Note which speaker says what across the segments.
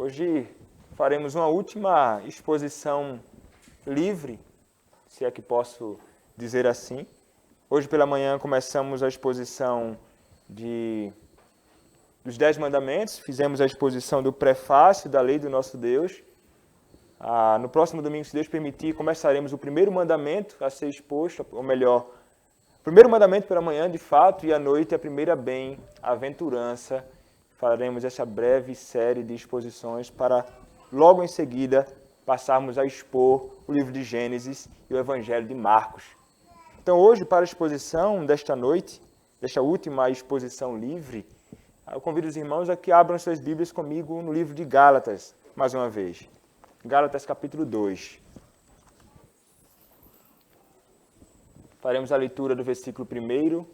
Speaker 1: Hoje faremos uma última exposição livre, se é que posso dizer assim. Hoje pela manhã começamos a exposição dos 10 mandamentos, fizemos a exposição do prefácio da lei do nosso Deus. No próximo domingo, se Deus permitir, começaremos o primeiro mandamento a ser exposto, ou melhor, o primeiro mandamento pela manhã, de fato, e à noite a primeira bem-aventurança. Faremos essa breve série de exposições para, logo em seguida, passarmos a expor o livro de Gênesis e o Evangelho de Marcos. Então, hoje, para a exposição desta noite, desta última exposição livre, eu convido os irmãos a que abram suas Bíblias comigo no livro de Gálatas, mais uma vez. Gálatas, capítulo 2. Faremos a leitura do versículo 1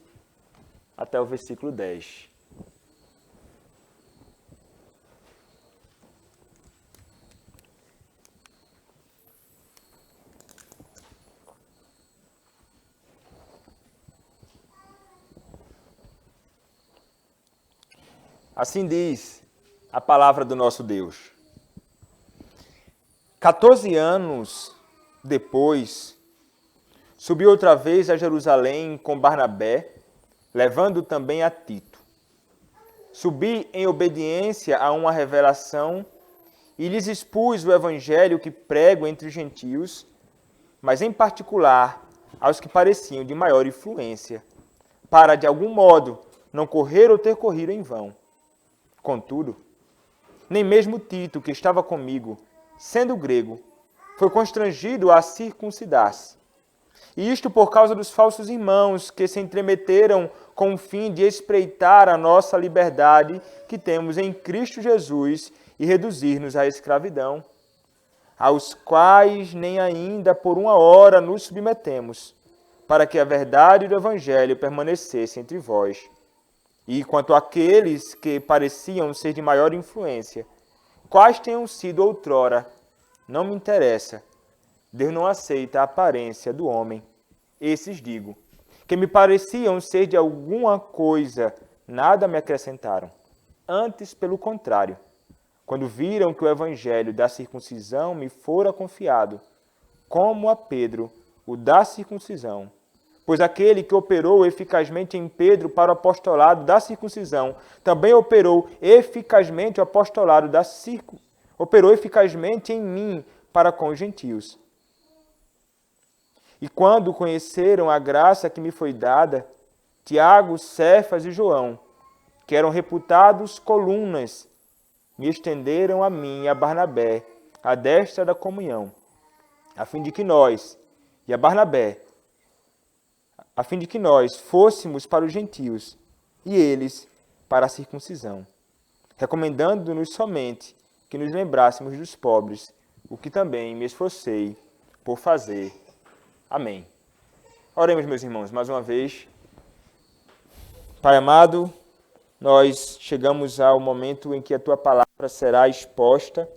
Speaker 1: até o versículo 10. Assim diz a palavra do nosso Deus. 14 anos depois, subi outra vez a Jerusalém com Barnabé, levando também a Tito. Subi em obediência a uma revelação e lhes expus o evangelho que prego entre os gentios, mas em particular aos que pareciam de maior influência, para de algum modo não correr ou ter corrido em vão. Contudo, nem mesmo Tito, que estava comigo, sendo grego, foi constrangido a circuncidar-se. E isto por causa dos falsos irmãos que se entremeteram com o fim de espreitar a nossa liberdade que temos em Cristo Jesus e reduzir-nos à escravidão, aos quais nem ainda por uma hora nos submetemos, para que a verdade do Evangelho permanecesse entre vós. E quanto àqueles que pareciam ser de maior influência, quais tenham sido outrora, não me interessa. Deus não aceita a aparência do homem. Esses digo, que me pareciam ser de alguma coisa, nada me acrescentaram. Antes, pelo contrário, quando viram que o evangelho da circuncisão me fora confiado, como a Pedro o da circuncisão, pois aquele que operou eficazmente em Pedro para o apostolado da circuncisão, também operou eficazmente o apostolado operou eficazmente em mim para com os gentios. E quando conheceram a graça que me foi dada, Tiago, Cefas e João, que eram reputados colunas, me estenderam a mim e a Barnabé, a destra da comunhão, a fim de que nós fôssemos para os gentios, e eles para a circuncisão, recomendando-nos somente que nos lembrássemos dos pobres, o que também me esforcei por fazer. Amém. Oremos, meus irmãos, mais uma vez. Pai amado, nós chegamos ao momento em que a Tua palavra será exposta.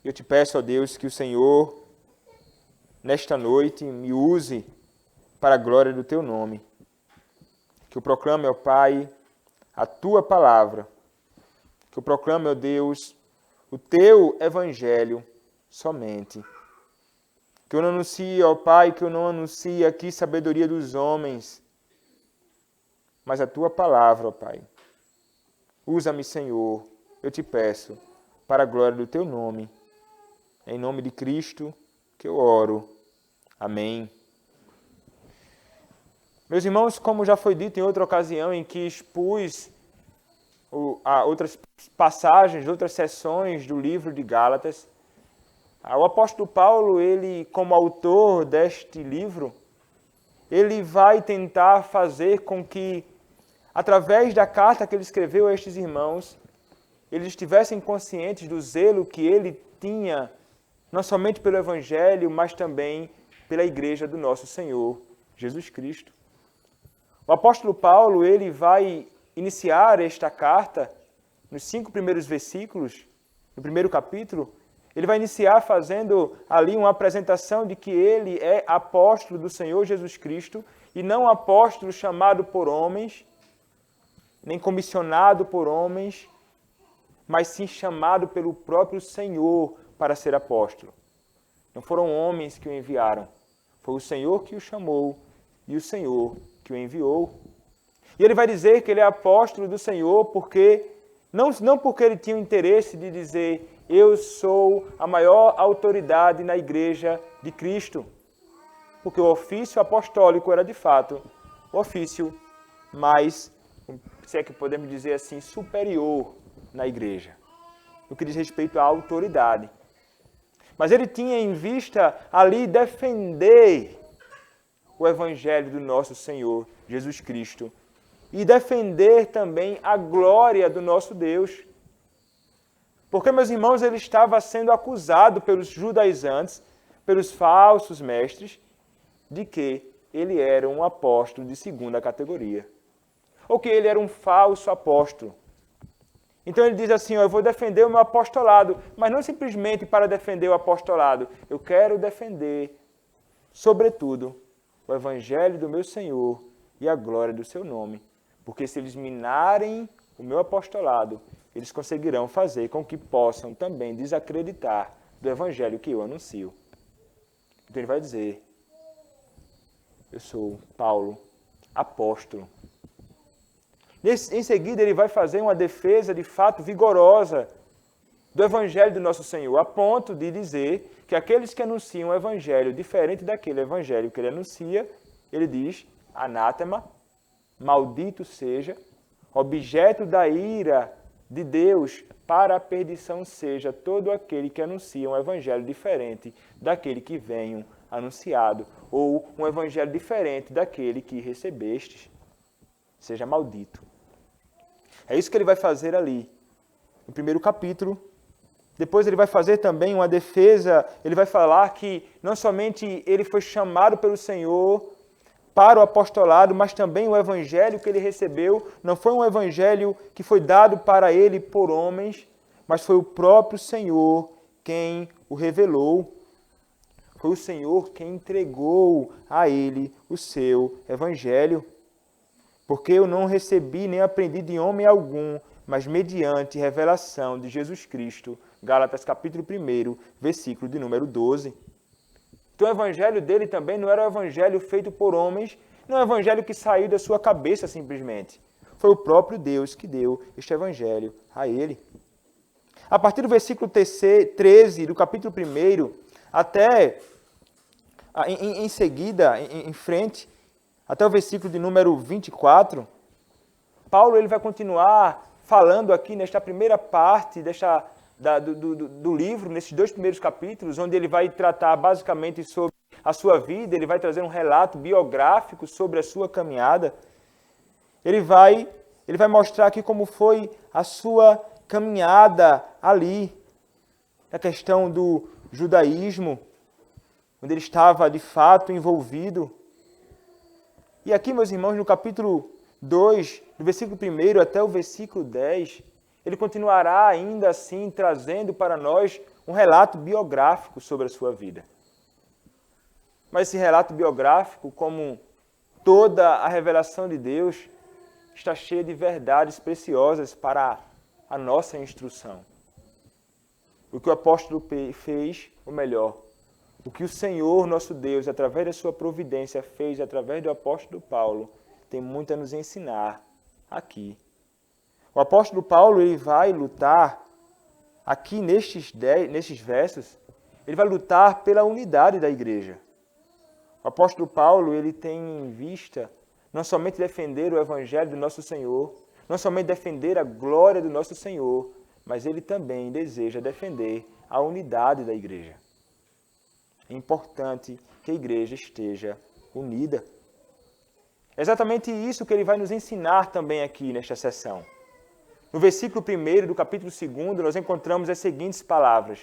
Speaker 1: Eu te peço, ó Deus, que o Senhor, nesta noite, me use para a glória do Teu nome. Que eu proclame, ó Pai, a Tua palavra. Que eu proclame, ó Deus, o Teu evangelho somente. Que eu não anuncie, ó Pai, que eu não anuncie aqui sabedoria dos homens, mas a Tua palavra, ó Pai. Usa-me, Senhor, eu te peço, para a glória do Teu nome. Em nome de Cristo que eu oro. Amém. Meus irmãos, como já foi dito em outra ocasião em que expus outras passagens, outras sessões do livro de Gálatas, o apóstolo Paulo, ele, como autor deste livro, ele vai tentar fazer com que, através da carta que ele escreveu a estes irmãos, eles estivessem conscientes do zelo que ele tinha, não somente pelo Evangelho, mas também pela Igreja do nosso Senhor, Jesus Cristo. O apóstolo Paulo, ele vai iniciar esta carta, nos 5 primeiros versículos, no primeiro capítulo, ele vai iniciar fazendo ali uma apresentação de que ele é apóstolo do Senhor Jesus Cristo e não apóstolo chamado por homens, nem comissionado por homens, mas sim chamado pelo próprio Senhor para ser apóstolo. Não foram homens que o enviaram, foi o Senhor que o chamou e o Senhor que o enviou. E ele vai dizer que ele é apóstolo do Senhor porque, não porque ele tinha o interesse de dizer eu sou a maior autoridade na igreja de Cristo, porque o ofício apostólico era de fato o ofício mais, se é que podemos dizer assim, superior na igreja, no que diz respeito à autoridade. Mas ele tinha em vista ali defender o evangelho do nosso Senhor Jesus Cristo e defender também a glória do nosso Deus. Porque, meus irmãos, ele estava sendo acusado pelos judaizantes, pelos falsos mestres, de que ele era um apóstolo de segunda categoria. Ou que ele era um falso apóstolo. Então ele diz assim, eu vou defender o meu apostolado, mas não simplesmente para defender o apostolado. Eu quero defender, sobretudo, o evangelho do meu Senhor e a glória do seu nome. Porque se eles minarem o meu apostolado, eles conseguirão fazer com que possam também desacreditar do evangelho que eu anuncio. Então ele vai dizer, eu sou Paulo, apóstolo. Em seguida, ele vai fazer uma defesa de fato vigorosa do evangelho do nosso Senhor, a ponto de dizer que aqueles que anunciam um evangelho diferente daquele evangelho que ele anuncia, ele diz, anátema, maldito seja, objeto da ira de Deus, para a perdição seja todo aquele que anuncia um evangelho diferente daquele que venho anunciado, ou um evangelho diferente daquele que recebestes, seja maldito. É isso que ele vai fazer ali, no primeiro capítulo. Depois ele vai fazer também uma defesa, ele vai falar que não somente ele foi chamado pelo Senhor para o apostolado, mas também o evangelho que ele recebeu não foi um evangelho que foi dado para ele por homens, mas foi o próprio Senhor quem o revelou. Foi o Senhor quem entregou a ele o seu evangelho. Porque eu não recebi nem aprendi de homem algum, mas mediante revelação de Jesus Cristo. Gálatas capítulo 1, versículo de número 12. Então o evangelho dele também não era um evangelho feito por homens, não é um evangelho que saiu da sua cabeça simplesmente. Foi o próprio Deus que deu este evangelho a ele. A partir do versículo 13 do capítulo 1, até em seguida, em frente, até o versículo de número 24, Paulo ele vai continuar falando aqui nesta primeira parte do livro, nesses 2 primeiros capítulos, onde ele vai tratar basicamente sobre a sua vida, ele vai trazer um relato biográfico sobre a sua caminhada. Ele vai mostrar aqui como foi a sua caminhada ali, a questão do judaísmo, onde ele estava de fato envolvido. E aqui, meus irmãos, no capítulo 2, do versículo 1 até o versículo 10, ele continuará ainda assim trazendo para nós um relato biográfico sobre a sua vida. Mas esse relato biográfico, como toda a revelação de Deus, está cheio de verdades preciosas para a nossa instrução. O que o apóstolo fez, ou melhor, o que o Senhor, nosso Deus, através da sua providência, fez através do apóstolo Paulo, tem muito a nos ensinar aqui. O apóstolo Paulo ele vai lutar, aqui nestes versos, ele vai lutar pela unidade da igreja. O apóstolo Paulo ele tem em vista não somente defender o evangelho do nosso Senhor, não somente defender a glória do nosso Senhor, mas ele também deseja defender a unidade da igreja. É importante que a igreja esteja unida. É exatamente isso que ele vai nos ensinar também aqui nesta sessão. No versículo 1 do capítulo 2, nós encontramos as seguintes palavras.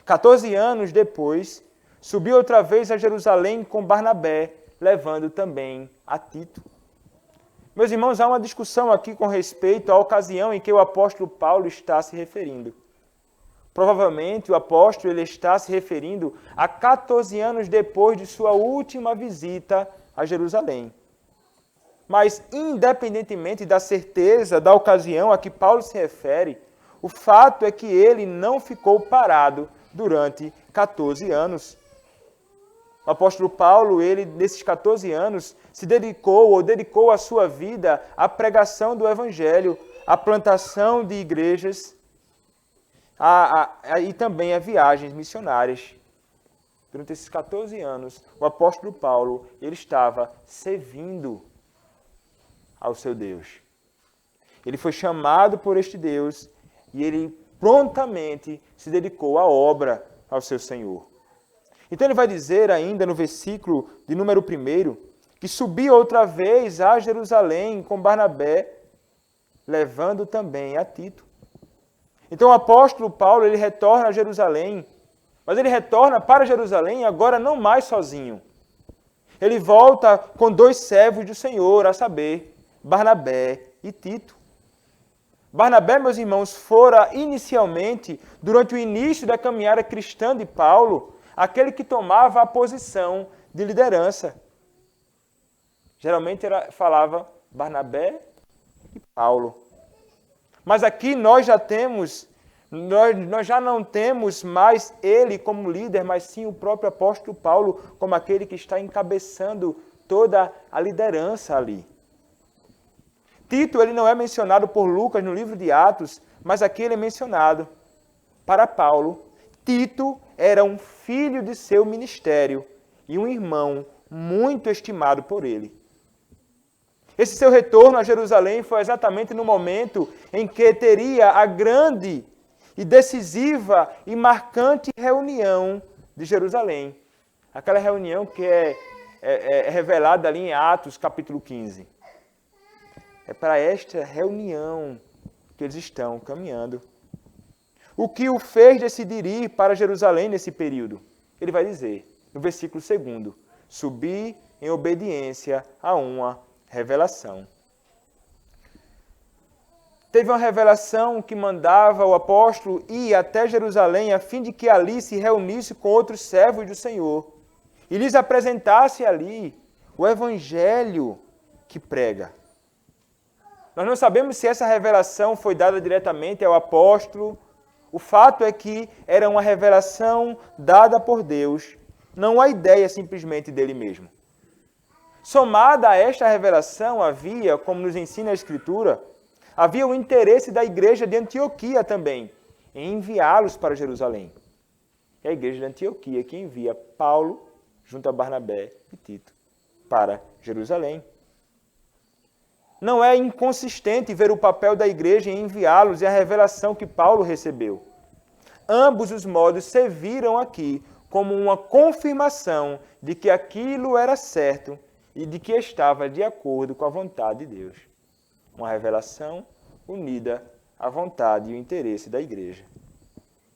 Speaker 1: 14 anos depois, subiu outra vez a Jerusalém com Barnabé, levando também a Tito. Meus irmãos, há uma discussão aqui com respeito à ocasião em que o apóstolo Paulo está se referindo. Provavelmente o apóstolo ele está se referindo a 14 anos depois de sua última visita a Jerusalém. Mas, independentemente da certeza da ocasião a que Paulo se refere, O fato é que ele não ficou parado durante 14 anos. O apóstolo Paulo, ele, nesses 14 anos, dedicou a sua vida à pregação do Evangelho, à plantação de igrejas e também a viagens missionárias. Durante esses 14 anos, o apóstolo Paulo, ele estava servindo ao seu Deus. Ele foi chamado por este Deus e ele prontamente se dedicou à obra ao seu Senhor. Então ele vai dizer ainda no versículo de número 1, que subiu outra vez a Jerusalém com Barnabé, levando também a Tito. Então o apóstolo Paulo, ele retorna a Jerusalém, mas ele retorna para Jerusalém agora não mais sozinho. Ele volta com 2 servos do Senhor, a saber, Barnabé e Tito. Barnabé, meus irmãos, fora inicialmente, durante o início da caminhada cristã de Paulo, aquele que tomava a posição de liderança. Geralmente falava Barnabé e Paulo. Mas aqui nós já não temos mais ele como líder, mas sim o próprio apóstolo Paulo como aquele que está encabeçando toda a liderança ali. Tito, ele não é mencionado por Lucas no livro de Atos, mas aqui ele é mencionado. Para Paulo, Tito era um filho de seu ministério e um irmão muito estimado por ele. Esse seu retorno a Jerusalém foi exatamente no momento em que teria a grande e decisiva e marcante reunião de Jerusalém. Aquela reunião que é revelada ali em Atos, capítulo 15. É para esta reunião que eles estão caminhando. O que o fez decidir ir para Jerusalém nesse período? Ele vai dizer, no versículo 2, subir em obediência a uma revelação. Teve uma revelação que mandava o apóstolo ir até Jerusalém a fim de que ali se reunisse com outros servos do Senhor e lhes apresentasse ali o evangelho que prega. Nós não sabemos se essa revelação foi dada diretamente ao apóstolo. O fato é que era uma revelação dada por Deus, não a ideia simplesmente dele mesmo. Somada a esta revelação havia, como nos ensina a Escritura, havia o interesse da igreja de Antioquia também, em enviá-los para Jerusalém. É a igreja de Antioquia que envia Paulo, junto a Barnabé e Tito, para Jerusalém. Não é inconsistente ver o papel da igreja em enviá-los e a revelação que Paulo recebeu. Ambos os modos serviram aqui como uma confirmação de que aquilo era certo e de que estava de acordo com a vontade de Deus. Uma revelação unida à vontade e o interesse da igreja.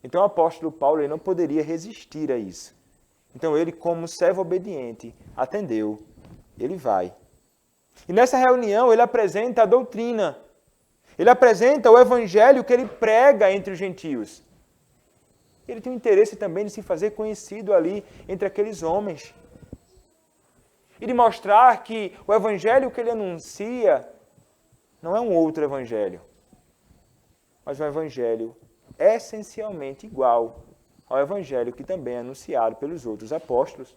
Speaker 1: Então o apóstolo Paulo ele não poderia resistir a isso. Então ele, como servo obediente, atendeu. Ele vai. E nessa reunião ele apresenta a doutrina. Ele apresenta o evangelho que ele prega entre os gentios. Ele tem o interesse também de se fazer conhecido ali entre aqueles homens. E de mostrar que o evangelho que ele anuncia não é um outro evangelho, mas um evangelho essencialmente igual ao evangelho que também é anunciado pelos outros apóstolos.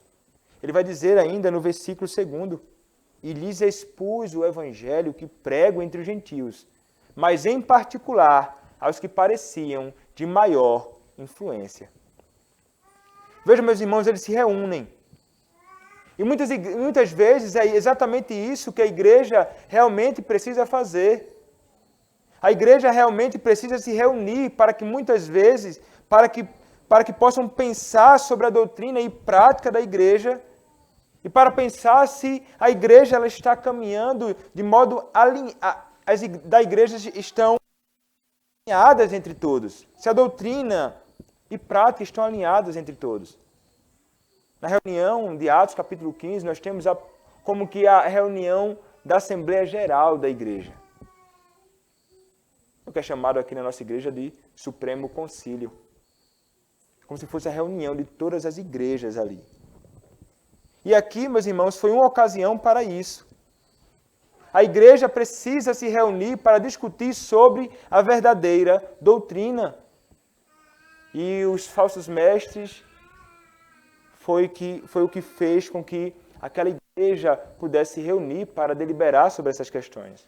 Speaker 1: Ele vai dizer ainda no versículo 2, e lhes expus o evangelho que prego entre os gentios, mas em particular aos que pareciam de maior influência. Veja, meus irmãos, eles se reúnem. E muitas vezes é exatamente isso que a igreja realmente precisa fazer. A igreja realmente precisa se reunir para que muitas vezes, para que possam pensar sobre a doutrina e prática da igreja e para pensar se a igreja ela está caminhando de modo as da igreja estão alinhadas entre todos. Se a doutrina e prática estão alinhadas entre todos. Na reunião de Atos, capítulo 15, nós temos como que a reunião da Assembleia Geral da Igreja. O que é chamado aqui na nossa igreja de Supremo Concílio. Como se fosse a reunião de todas as igrejas ali. E aqui, meus irmãos, foi uma ocasião para isso. A igreja precisa se reunir para discutir sobre a verdadeira doutrina. E os falsos mestres foi o que fez com que aquela igreja pudesse se reunir para deliberar sobre essas questões.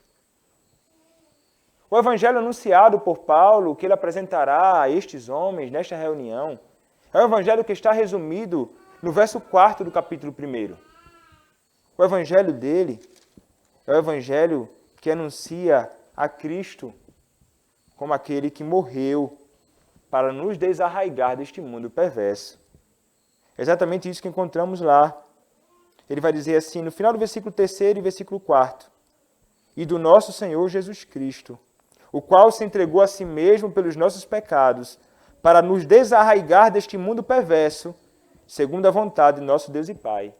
Speaker 1: O evangelho anunciado por Paulo, que ele apresentará a estes homens nesta reunião, é o evangelho que está resumido no verso 4 do capítulo 1. O evangelho dele é o evangelho que anuncia a Cristo como aquele que morreu para nos desarraigar deste mundo perverso. É exatamente isso que encontramos lá. Ele vai dizer assim, no final do versículo 3 e versículo 4, e do nosso Senhor Jesus Cristo, o qual se entregou a si mesmo pelos nossos pecados, para nos desarraigar deste mundo perverso, segundo a vontade de nosso Deus e Pai,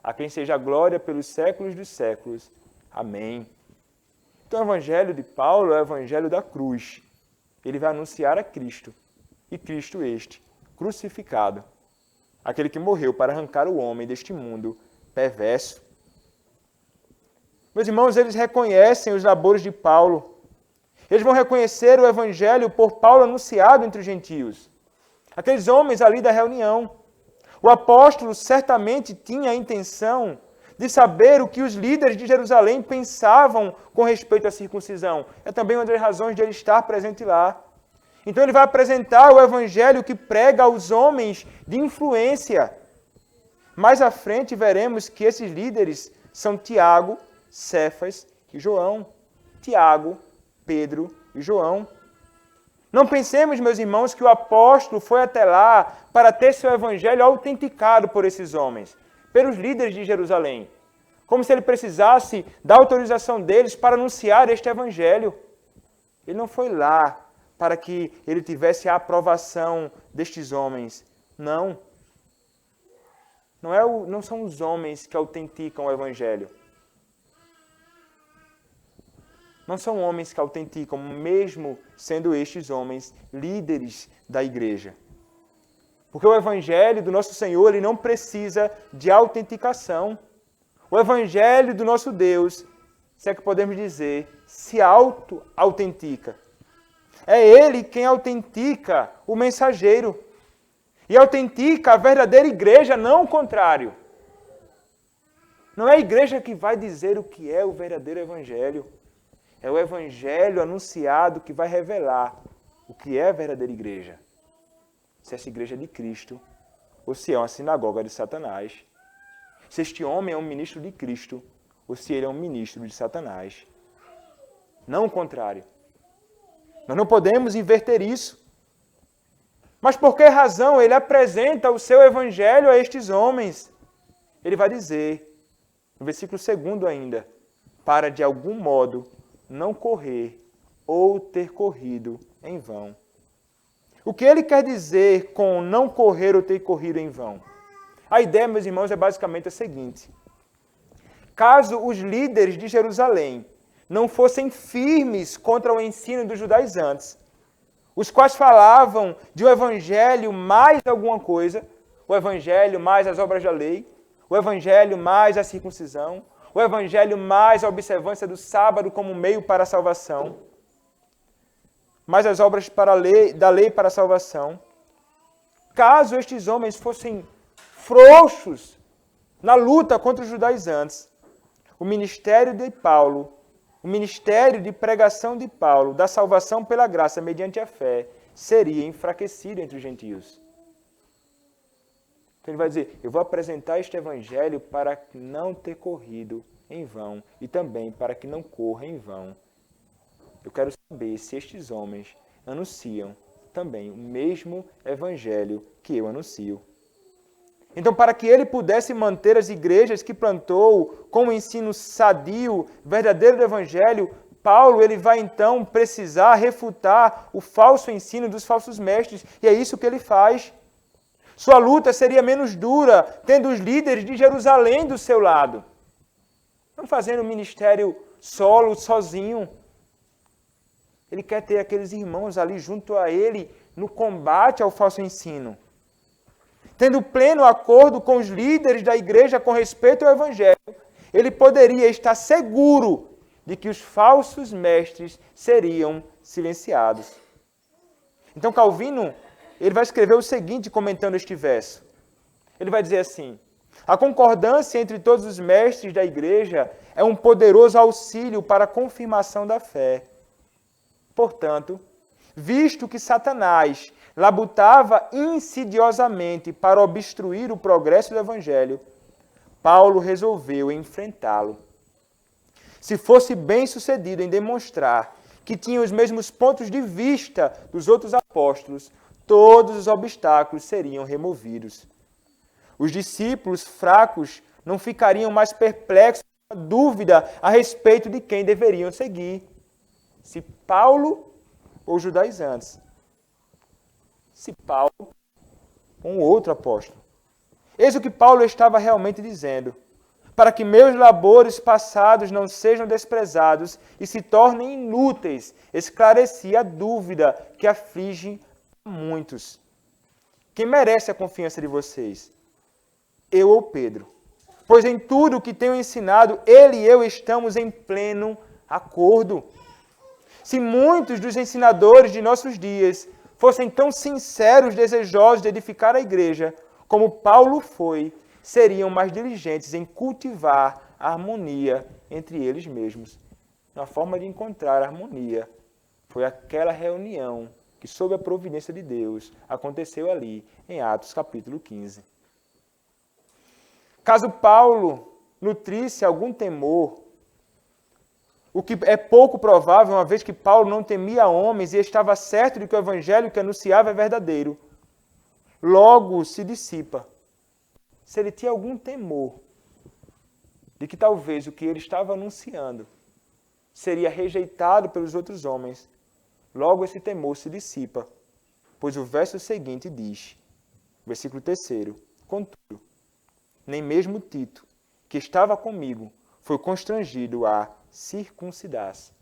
Speaker 1: a quem seja a glória pelos séculos dos séculos. Amém. Então o evangelho de Paulo é o evangelho da cruz. Ele vai anunciar a Cristo, e Cristo este, crucificado, aquele que morreu para arrancar o homem deste mundo perverso. Meus irmãos, eles reconhecem os labores de Paulo. Eles vão reconhecer o evangelho por Paulo anunciado entre os gentios. Aqueles homens ali da reunião. O apóstolo certamente tinha a intenção de saber o que os líderes de Jerusalém pensavam com respeito à circuncisão. É também uma das razões de ele estar presente lá. Então ele vai apresentar o evangelho que prega aos homens de influência. Mais à frente veremos que esses líderes são Tiago, Cefas e João. Tiago, Pedro e João. Não pensemos, meus irmãos, que o apóstolo foi até lá para ter seu evangelho autenticado por esses homens, pelos líderes de Jerusalém, como se ele precisasse da autorização deles para anunciar este evangelho. Ele não foi lá para que ele tivesse a aprovação destes homens. Não. Não são os homens que autenticam o evangelho. Não são homens que autenticam, mesmo sendo estes homens líderes da igreja. Porque o evangelho do nosso Senhor, ele não precisa de autenticação. O evangelho do nosso Deus, se é que podemos dizer, se auto-autentica. É ele quem autentica o mensageiro. E autentica a verdadeira igreja, não o contrário. Não é a igreja que vai dizer o que é o verdadeiro evangelho. É o evangelho anunciado que vai revelar o que é a verdadeira igreja. Se essa igreja é de Cristo ou se é uma sinagoga de Satanás. Se este homem é um ministro de Cristo ou se ele é um ministro de Satanás. Não o contrário. Nós não podemos inverter isso. Mas por que razão ele apresenta o seu evangelho a estes homens? Ele vai dizer, no versículo 2 ainda, para de algum modo não correr ou ter corrido em vão. O que ele quer dizer com não correr ou ter corrido em vão? A ideia, meus irmãos, é basicamente a seguinte. Caso os líderes de Jerusalém não fossem firmes contra o ensino dos judaizantes, os quais falavam de um evangelho mais alguma coisa, o evangelho mais as obras da lei, o evangelho mais a circuncisão, o evangelho mais a observância do sábado como meio para a salvação, mais as obras da lei para a salvação. Caso estes homens fossem frouxos na luta contra os judaizantes, o ministério de Paulo, o ministério de pregação de Paulo, da salvação pela graça mediante a fé, seria enfraquecido entre os gentios. Então ele vai dizer, eu vou apresentar este evangelho para não ter corrido em vão e também para que não corra em vão. Eu quero saber se estes homens anunciam também o mesmo evangelho que eu anuncio. Então, para que ele pudesse manter as igrejas que plantou com o ensino sadio, verdadeiro do evangelho, Paulo ele vai então precisar refutar o falso ensino dos falsos mestres, e é isso que ele faz. Sua luta seria menos dura, tendo os líderes de Jerusalém do seu lado. Não fazendo o ministério solo, sozinho. Ele quer ter aqueles irmãos ali junto a ele no combate ao falso ensino. Tendo pleno acordo com os líderes da igreja com respeito ao evangelho, ele poderia estar seguro de que os falsos mestres seriam silenciados. Então Calvino, ele vai escrever o seguinte comentando este verso. Ele vai dizer assim: a concordância entre todos os mestres da igreja é um poderoso auxílio para a confirmação da fé. Portanto, visto que Satanás labutava insidiosamente para obstruir o progresso do Evangelho, Paulo resolveu enfrentá-lo. Se fosse bem-sucedido em demonstrar que tinha os mesmos pontos de vista dos outros apóstolos, todos os obstáculos seriam removidos. Os discípulos fracos não ficariam mais perplexos com a dúvida a respeito de quem deveriam seguir, se Paulo ou judaizantes, se Paulo ou um outro apóstolo. Eis o que Paulo estava realmente dizendo: para que meus labores passados não sejam desprezados e se tornem inúteis, esclareci a dúvida que aflige a muitos. Quem merece a confiança de vocês? Eu ou Pedro? Pois em tudo o que tenho ensinado, ele e eu estamos em pleno acordo. Se muitos dos ensinadores de nossos dias fossem tão sinceros, desejosos de edificar a igreja, como Paulo foi, seriam mais diligentes em cultivar a harmonia entre eles mesmos. Uma forma de encontrar harmonia foi aquela reunião que, sob a providência de Deus, aconteceu ali em Atos capítulo 15. Caso Paulo nutrisse algum temor, o que é pouco provável, uma vez que Paulo não temia homens e estava certo de que o evangelho que anunciava é verdadeiro, logo se dissipa. Se ele tinha algum temor de que talvez o que ele estava anunciando seria rejeitado pelos outros homens, logo esse temor se dissipa, pois o verso seguinte diz, versículo 3, contudo, nem mesmo Tito, que estava comigo, foi constrangido a circuncidar-se.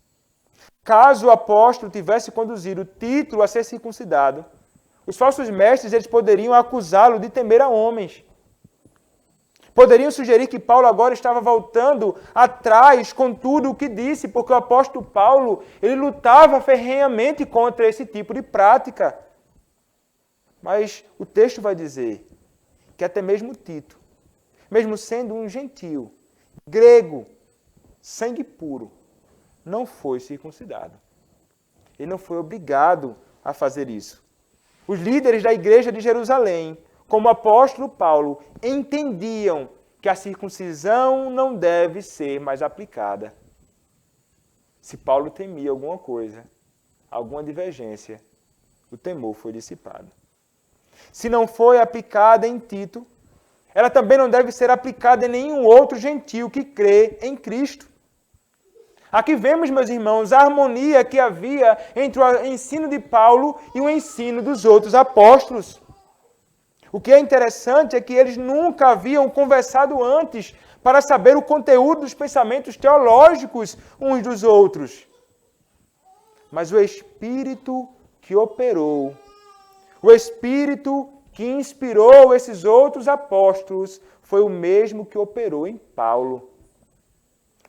Speaker 1: Caso o apóstolo tivesse conduzido Tito a ser circuncidado, os falsos mestres eles poderiam acusá-lo de temer a homens. Poderiam sugerir que Paulo agora estava voltando atrás com tudo o que disse, porque o apóstolo Paulo ele lutava ferrenhamente contra esse tipo de prática. Mas o texto vai dizer que até mesmo Tito, mesmo sendo um gentio, grego, sangue puro, não foi circuncidado. Ele não foi obrigado a fazer isso. Os líderes da igreja de Jerusalém, como o apóstolo Paulo, entendiam que a circuncisão não deve ser mais aplicada. Se Paulo temia alguma coisa, alguma divergência, o temor foi dissipado. Se não foi aplicada em Tito, ela também não deve ser aplicada em nenhum outro gentio que crê em Cristo. Aqui vemos, meus irmãos, a harmonia que havia entre o ensino de Paulo e o ensino dos outros apóstolos. O que é interessante é que eles nunca haviam conversado antes para saber o conteúdo dos pensamentos teológicos uns dos outros. Mas o Espírito que operou, o Espírito que inspirou esses outros apóstolos, foi o mesmo que operou em Paulo.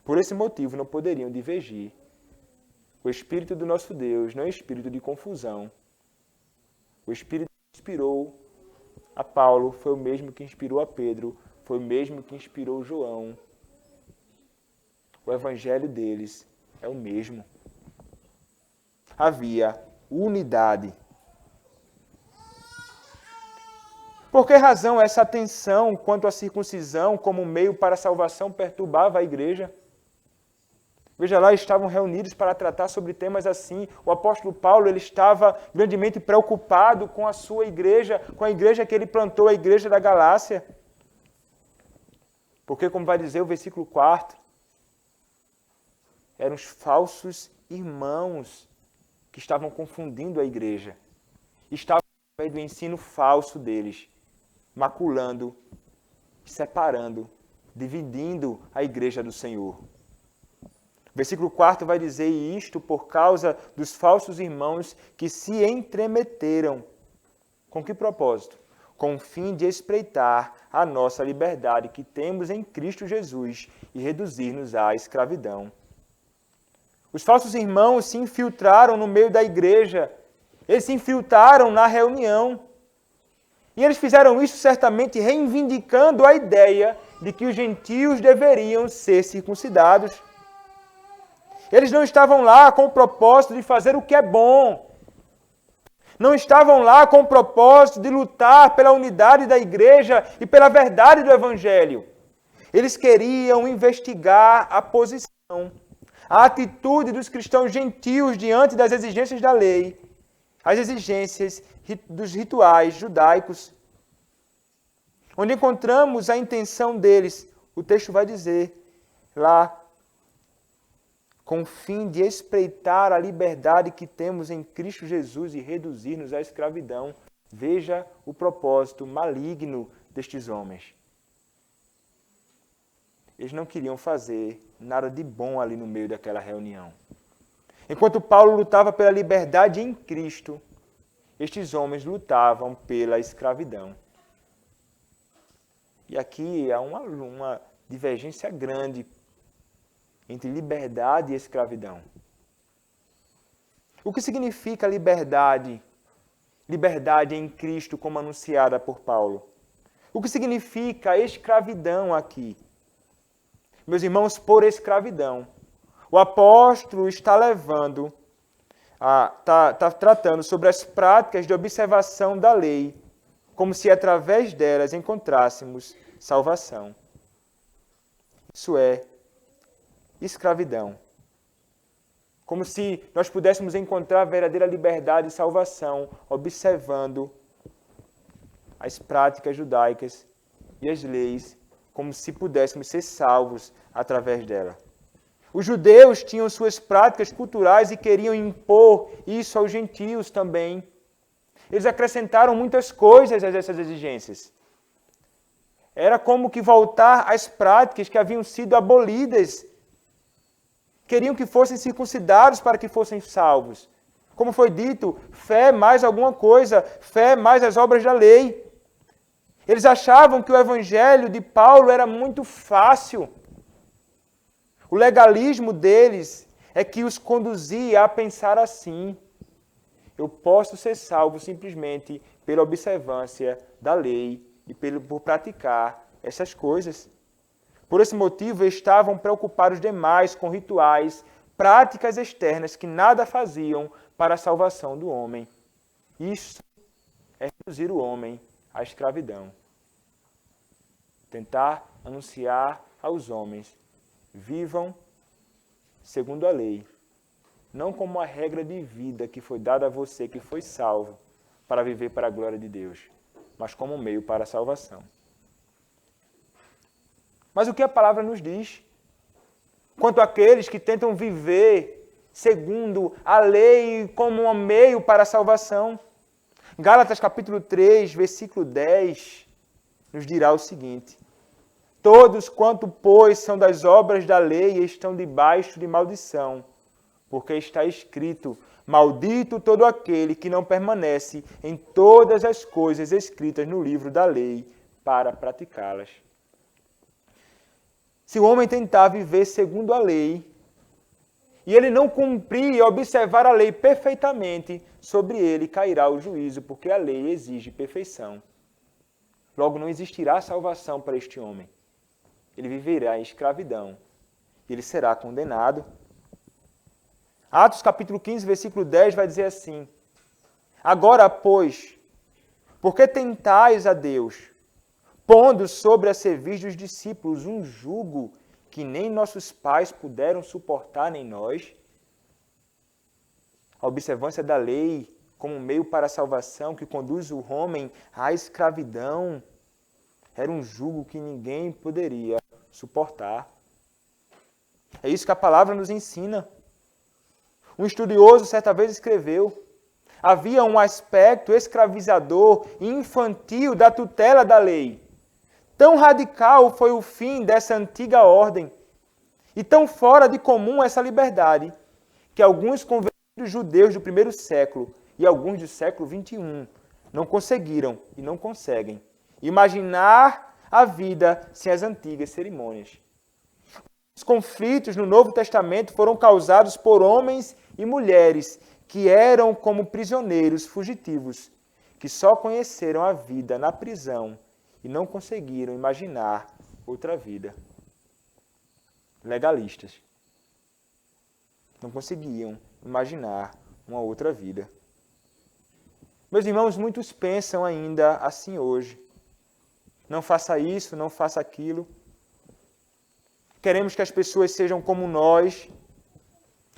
Speaker 1: Por esse motivo, não poderiam divergir. O Espírito do nosso Deus não é espírito de confusão. O Espírito que inspirou a Paulo foi o mesmo que inspirou a Pedro, foi o mesmo que inspirou João. O evangelho deles é o mesmo. Havia unidade. Por que razão essa atenção quanto à circuncisão como meio para a salvação perturbava a igreja? Veja lá, estavam reunidos para tratar sobre temas assim. O apóstolo Paulo ele estava grandemente preocupado com a sua igreja, com a igreja que ele plantou, a igreja da Galácia. Porque, como vai dizer o versículo 4, eram os falsos irmãos que estavam confundindo a igreja. Estavam no meio do ensino falso deles, maculando, separando, dividindo a igreja do Senhor. Versículo 4 vai dizer isto por causa dos falsos irmãos que se entremeteram. Com que propósito? Com o fim de espreitar a nossa liberdade que temos em Cristo Jesus e reduzir-nos à escravidão. Os falsos irmãos se infiltraram no meio da igreja. Eles se infiltraram na reunião. E eles fizeram isso certamente reivindicando a ideia de que os gentios deveriam ser circuncidados. Eles não estavam lá com o propósito de fazer o que é bom. Não estavam lá com o propósito de lutar pela unidade da igreja e pela verdade do Evangelho. Eles queriam investigar a posição, a atitude dos cristãos gentios diante das exigências da lei, as exigências dos rituais judaicos. Onde encontramos a intenção deles, o texto vai dizer lá, com o fim de espreitar a liberdade que temos em Cristo Jesus e reduzir-nos à escravidão. Veja o propósito maligno destes homens. Eles não queriam fazer nada de bom ali no meio daquela reunião. Enquanto Paulo lutava pela liberdade em Cristo, estes homens lutavam pela escravidão. E aqui há uma divergência grande entre liberdade e escravidão. O que significa liberdade? Liberdade em Cristo, como anunciada por Paulo. O que significa escravidão aqui? Meus irmãos, por escravidão, o apóstolo está tratando sobre as práticas de observação da lei, como se através delas encontrássemos salvação. Isso é escravidão. Como se nós pudéssemos encontrar a verdadeira liberdade e salvação observando as práticas judaicas e as leis, como se pudéssemos ser salvos através dela. Os judeus tinham suas práticas culturais e queriam impor isso aos gentios também. Eles acrescentaram muitas coisas a essas exigências. Era como que voltar às práticas que haviam sido abolidas. Queriam que fossem circuncidados para que fossem salvos. Como foi dito, fé mais alguma coisa, fé mais as obras da lei. Eles achavam que o evangelho de Paulo era muito fácil. O legalismo deles é que os conduzia a pensar assim: eu posso ser salvo simplesmente pela observância da lei e por praticar essas coisas. Por esse motivo, estavam preocupados demais com rituais, práticas externas que nada faziam para a salvação do homem. Isso é reduzir o homem à escravidão. Tentar anunciar aos homens: vivam segundo a lei, não como uma regra de vida que foi dada a você que foi salvo para viver para a glória de Deus, mas como um meio para a salvação. Mas o que a palavra nos diz quanto àqueles que tentam viver segundo a lei como um meio para a salvação? Gálatas capítulo 3, versículo 10, nos dirá o seguinte: todos quanto, pois, são das obras da lei estão debaixo de maldição, porque está escrito: maldito todo aquele que não permanece em todas as coisas escritas no livro da lei para praticá-las. Se o homem tentar viver segundo a lei, e ele não cumprir e observar a lei perfeitamente, sobre ele cairá o juízo, porque a lei exige perfeição. Logo, não existirá salvação para este homem. Ele viverá em escravidão. Ele será condenado. Atos capítulo 15, versículo 10 vai dizer assim: agora, pois, porque tentais a Deus, pondo sobre a cerviz dos discípulos um jugo que nem nossos pais puderam suportar, nem nós? A observância da lei como meio para a salvação que conduz o homem à escravidão era um jugo que ninguém poderia suportar. É isso que a palavra nos ensina. Um estudioso certa vez escreveu: havia um aspecto escravizador e infantil da tutela da lei. Tão radical foi o fim dessa antiga ordem e tão fora de comum essa liberdade, que alguns convertidos judeus do primeiro século e alguns do século XXI não conseguiram e não conseguem imaginar a vida sem as antigas cerimônias. Os conflitos no Novo Testamento foram causados por homens e mulheres que eram como prisioneiros fugitivos, que só conheceram a vida na prisão e não conseguiram imaginar outra vida. Legalistas. Não conseguiam imaginar uma outra vida. Meus irmãos, muitos pensam ainda assim hoje. Não faça isso, não faça aquilo. Queremos que as pessoas sejam como nós.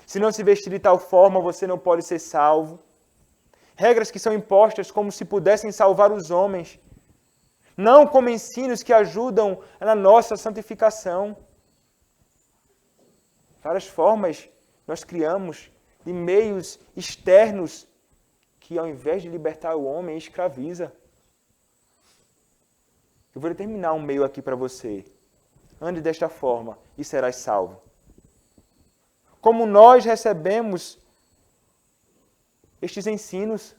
Speaker 1: Se não se vestir de tal forma, você não pode ser salvo. Regras que são impostas como se pudessem salvar os homens. Não como ensinos que ajudam na nossa santificação. Várias formas nós criamos de meios externos que, ao invés de libertar o homem, escraviza. Eu vou determinar um meio aqui para você. Ande desta forma e serás salvo. Como nós recebemos estes ensinos?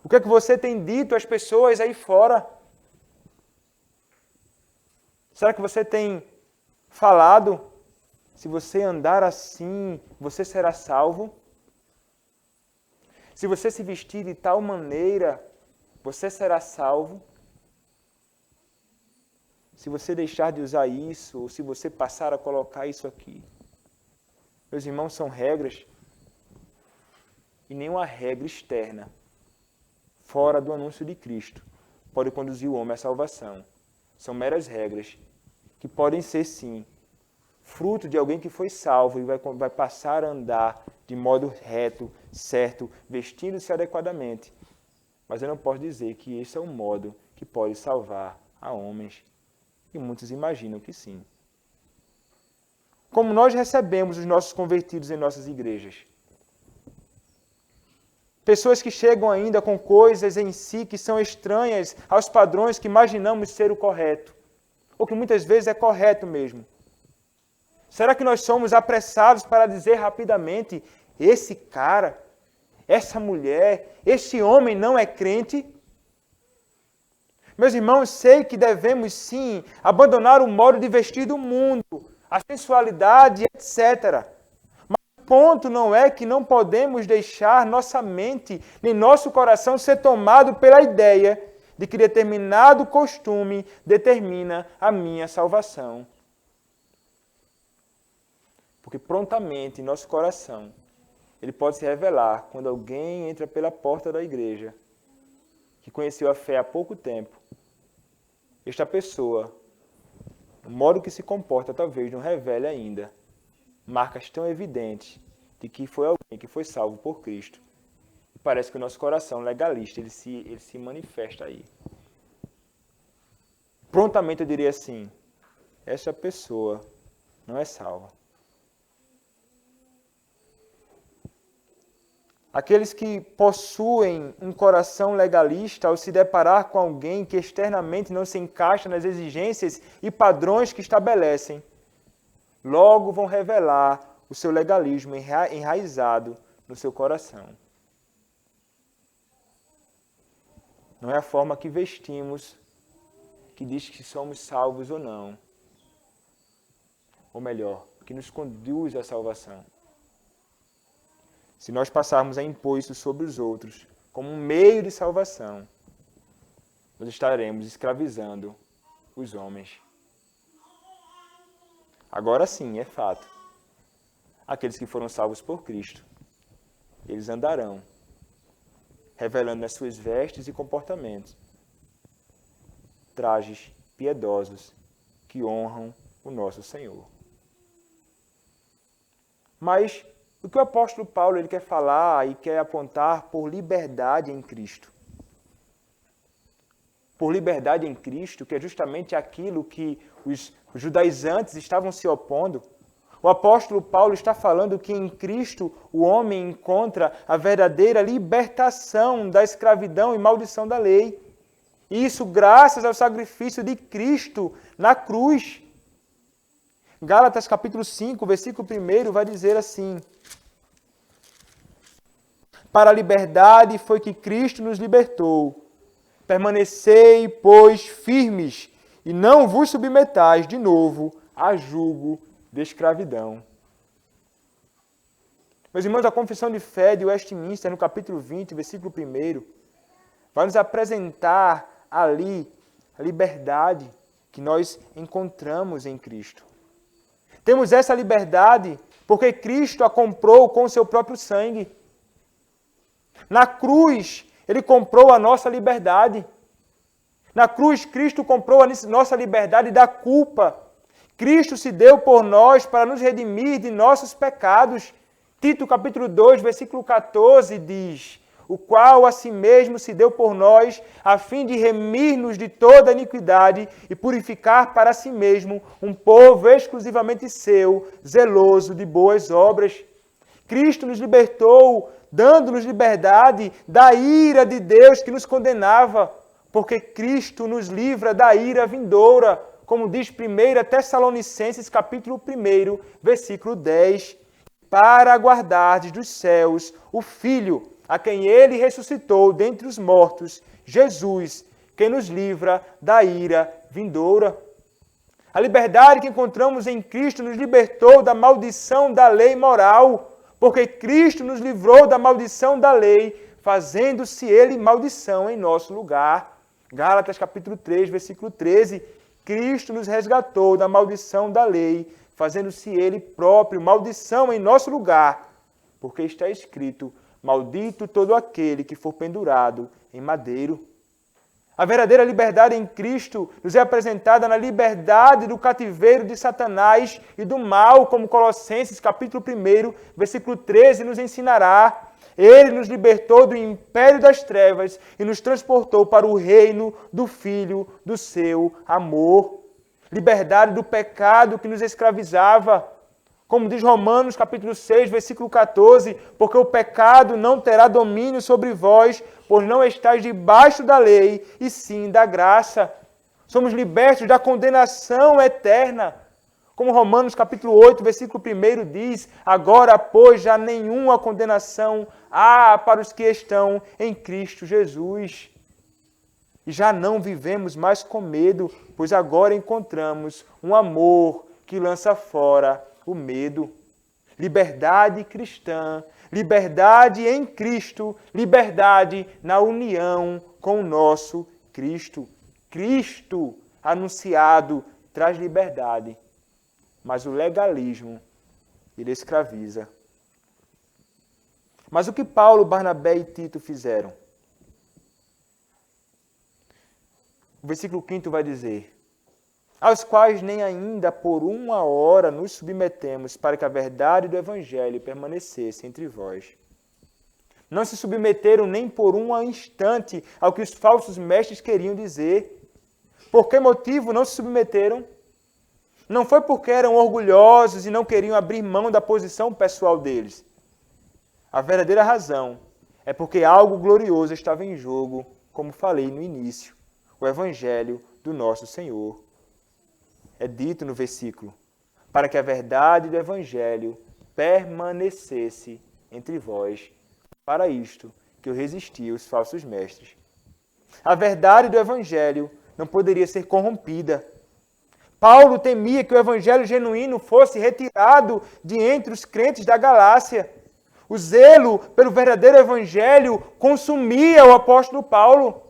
Speaker 1: O que é que você tem dito às pessoas aí fora? Será que você tem falado? Se você andar assim, você será salvo? Se você se vestir de tal maneira, você será salvo? Se você deixar de usar isso, ou se você passar a colocar isso aqui. Meus irmãos, são regras. E nenhuma regra externa, fora do anúncio de Cristo, pode conduzir o homem à salvação. São meras regras que podem ser, sim, fruto de alguém que foi salvo e vai passar a andar de modo reto, certo, vestindo-se adequadamente. Mas eu não posso dizer que esse é um modo que pode salvar a homens. E muitos imaginam que sim. Como nós recebemos os nossos convertidos em nossas igrejas? Pessoas que chegam ainda com coisas em si que são estranhas aos padrões que imaginamos ser o correto. Ou que muitas vezes é correto mesmo. Será que nós somos apressados para dizer rapidamente, esse cara, essa mulher, esse homem não é crente? Meus irmãos, sei que devemos sim abandonar o modo de vestir do mundo, a sensualidade, etc. Mas o ponto não é que não podemos deixar nossa mente nem nosso coração ser tomado pela ideia de que determinado costume determina a minha salvação. Porque prontamente em nosso coração, ele pode se revelar quando alguém entra pela porta da igreja, que conheceu a fé há pouco tempo. Esta pessoa, o modo que se comporta talvez não revele ainda marcas tão evidentes de que foi alguém que foi salvo por Cristo. E parece que o nosso coração legalista, ele se manifesta aí. Prontamente eu diria assim, esta pessoa não é salva. Aqueles que possuem um coração legalista, ao se deparar com alguém que externamente não se encaixa nas exigências e padrões que estabelecem, logo vão revelar o seu legalismo enraizado no seu coração. Não é a forma que vestimos que diz que somos salvos ou não. Ou melhor, que nos conduz à salvação. Se nós passarmos a impor isso sobre os outros como um meio de salvação, nós estaremos escravizando os homens. Agora sim, é fato. Aqueles que foram salvos por Cristo, eles andarão, revelando nas suas vestes e comportamentos, trajes piedosos que honram o nosso Senhor. Mas o que o apóstolo Paulo ele quer falar e quer apontar por liberdade em Cristo? Por liberdade em Cristo, que é justamente aquilo que os judaizantes estavam se opondo. O apóstolo Paulo está falando que em Cristo o homem encontra a verdadeira libertação da escravidão e maldição da lei. E isso graças ao sacrifício de Cristo na cruz. Gálatas capítulo 5, versículo 1 vai dizer assim: para a liberdade foi que Cristo nos libertou. Permanecei, pois, firmes, e não vos submetais de novo a jugo de escravidão. Meus irmãos, a Confissão de Fé de Westminster, no capítulo 20, versículo 1, vai nos apresentar ali a liberdade que nós encontramos em Cristo. Temos essa liberdade porque Cristo a comprou com o seu próprio sangue. Na cruz, Ele comprou a nossa liberdade. Na cruz, Cristo comprou a nossa liberdade da culpa. Cristo se deu por nós para nos redimir de nossos pecados. Tito capítulo 2, versículo 14 diz: o qual a si mesmo se deu por nós, a fim de remir-nos de toda iniquidade e purificar para si mesmo um povo exclusivamente seu, zeloso de boas obras. Cristo nos libertou, dando-nos liberdade da ira de Deus que nos condenava, porque Cristo nos livra da ira vindoura, como diz 1 Tessalonicenses capítulo 1, versículo 10, para aguardardes dos céus o Filho, a quem Ele ressuscitou dentre os mortos, Jesus, quem nos livra da ira vindoura. A liberdade que encontramos em Cristo nos libertou da maldição da lei moral, porque Cristo nos livrou da maldição da lei, fazendo-se Ele maldição em nosso lugar. Gálatas capítulo 3, versículo 13. Cristo nos resgatou da maldição da lei, fazendo-se Ele próprio maldição em nosso lugar, porque está escrito: maldito todo aquele que for pendurado em madeiro. A verdadeira liberdade em Cristo nos é apresentada na liberdade do cativeiro de Satanás e do mal, como Colossenses capítulo 1, versículo 13 nos ensinará. Ele nos libertou do império das trevas e nos transportou para o reino do Filho do seu amor. Liberdade do pecado que nos escravizava. Como diz Romanos capítulo 6, versículo 14, porque o pecado não terá domínio sobre vós, pois não estáis debaixo da lei, e sim da graça. Somos libertos da condenação eterna. Como Romanos capítulo 8, versículo 1 diz: agora, pois, já nenhuma condenação há para os que estão em Cristo Jesus. E já não vivemos mais com medo, pois agora encontramos um amor que lança fora o medo. Liberdade cristã, liberdade em Cristo, liberdade na união com o nosso Cristo. Cristo anunciado traz liberdade, mas o legalismo, ele escraviza. Mas o que Paulo, Barnabé e Tito fizeram? O versículo 5 vai dizer: aos quais nem ainda por uma hora nos submetemos, para que a verdade do Evangelho permanecesse entre vós. Não se submeteram nem por um instante ao que os falsos mestres queriam dizer. Por que motivo não se submeteram? Não foi porque eram orgulhosos e não queriam abrir mão da posição pessoal deles. A verdadeira razão é porque algo glorioso estava em jogo, como falei no início, o Evangelho do nosso Senhor. É dito no versículo: para que a verdade do Evangelho permanecesse entre vós. Para isto que eu resisti aos falsos mestres. A verdade do Evangelho não poderia ser corrompida. Paulo temia que o Evangelho genuíno fosse retirado de entre os crentes da Galácia. O zelo pelo verdadeiro Evangelho consumia o apóstolo Paulo.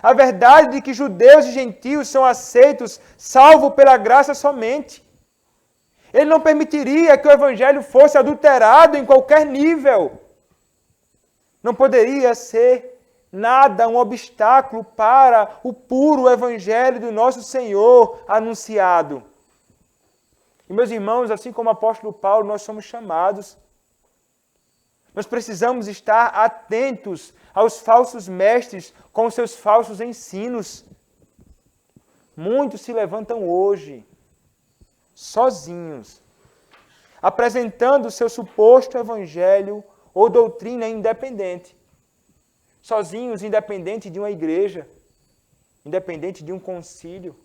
Speaker 1: A verdade de que judeus e gentios são aceitos, salvo pela graça somente. Ele não permitiria que o Evangelho fosse adulterado em qualquer nível. Não poderia ser nada um obstáculo para o puro Evangelho do nosso Senhor anunciado. E meus irmãos, assim como o apóstolo Paulo, nós somos chamados. Nós precisamos estar atentos aos falsos mestres com seus falsos ensinos. Muitos se levantam hoje, sozinhos, apresentando o seu suposto evangelho ou doutrina independente. Sozinhos, independente de uma igreja, independente de um concílio,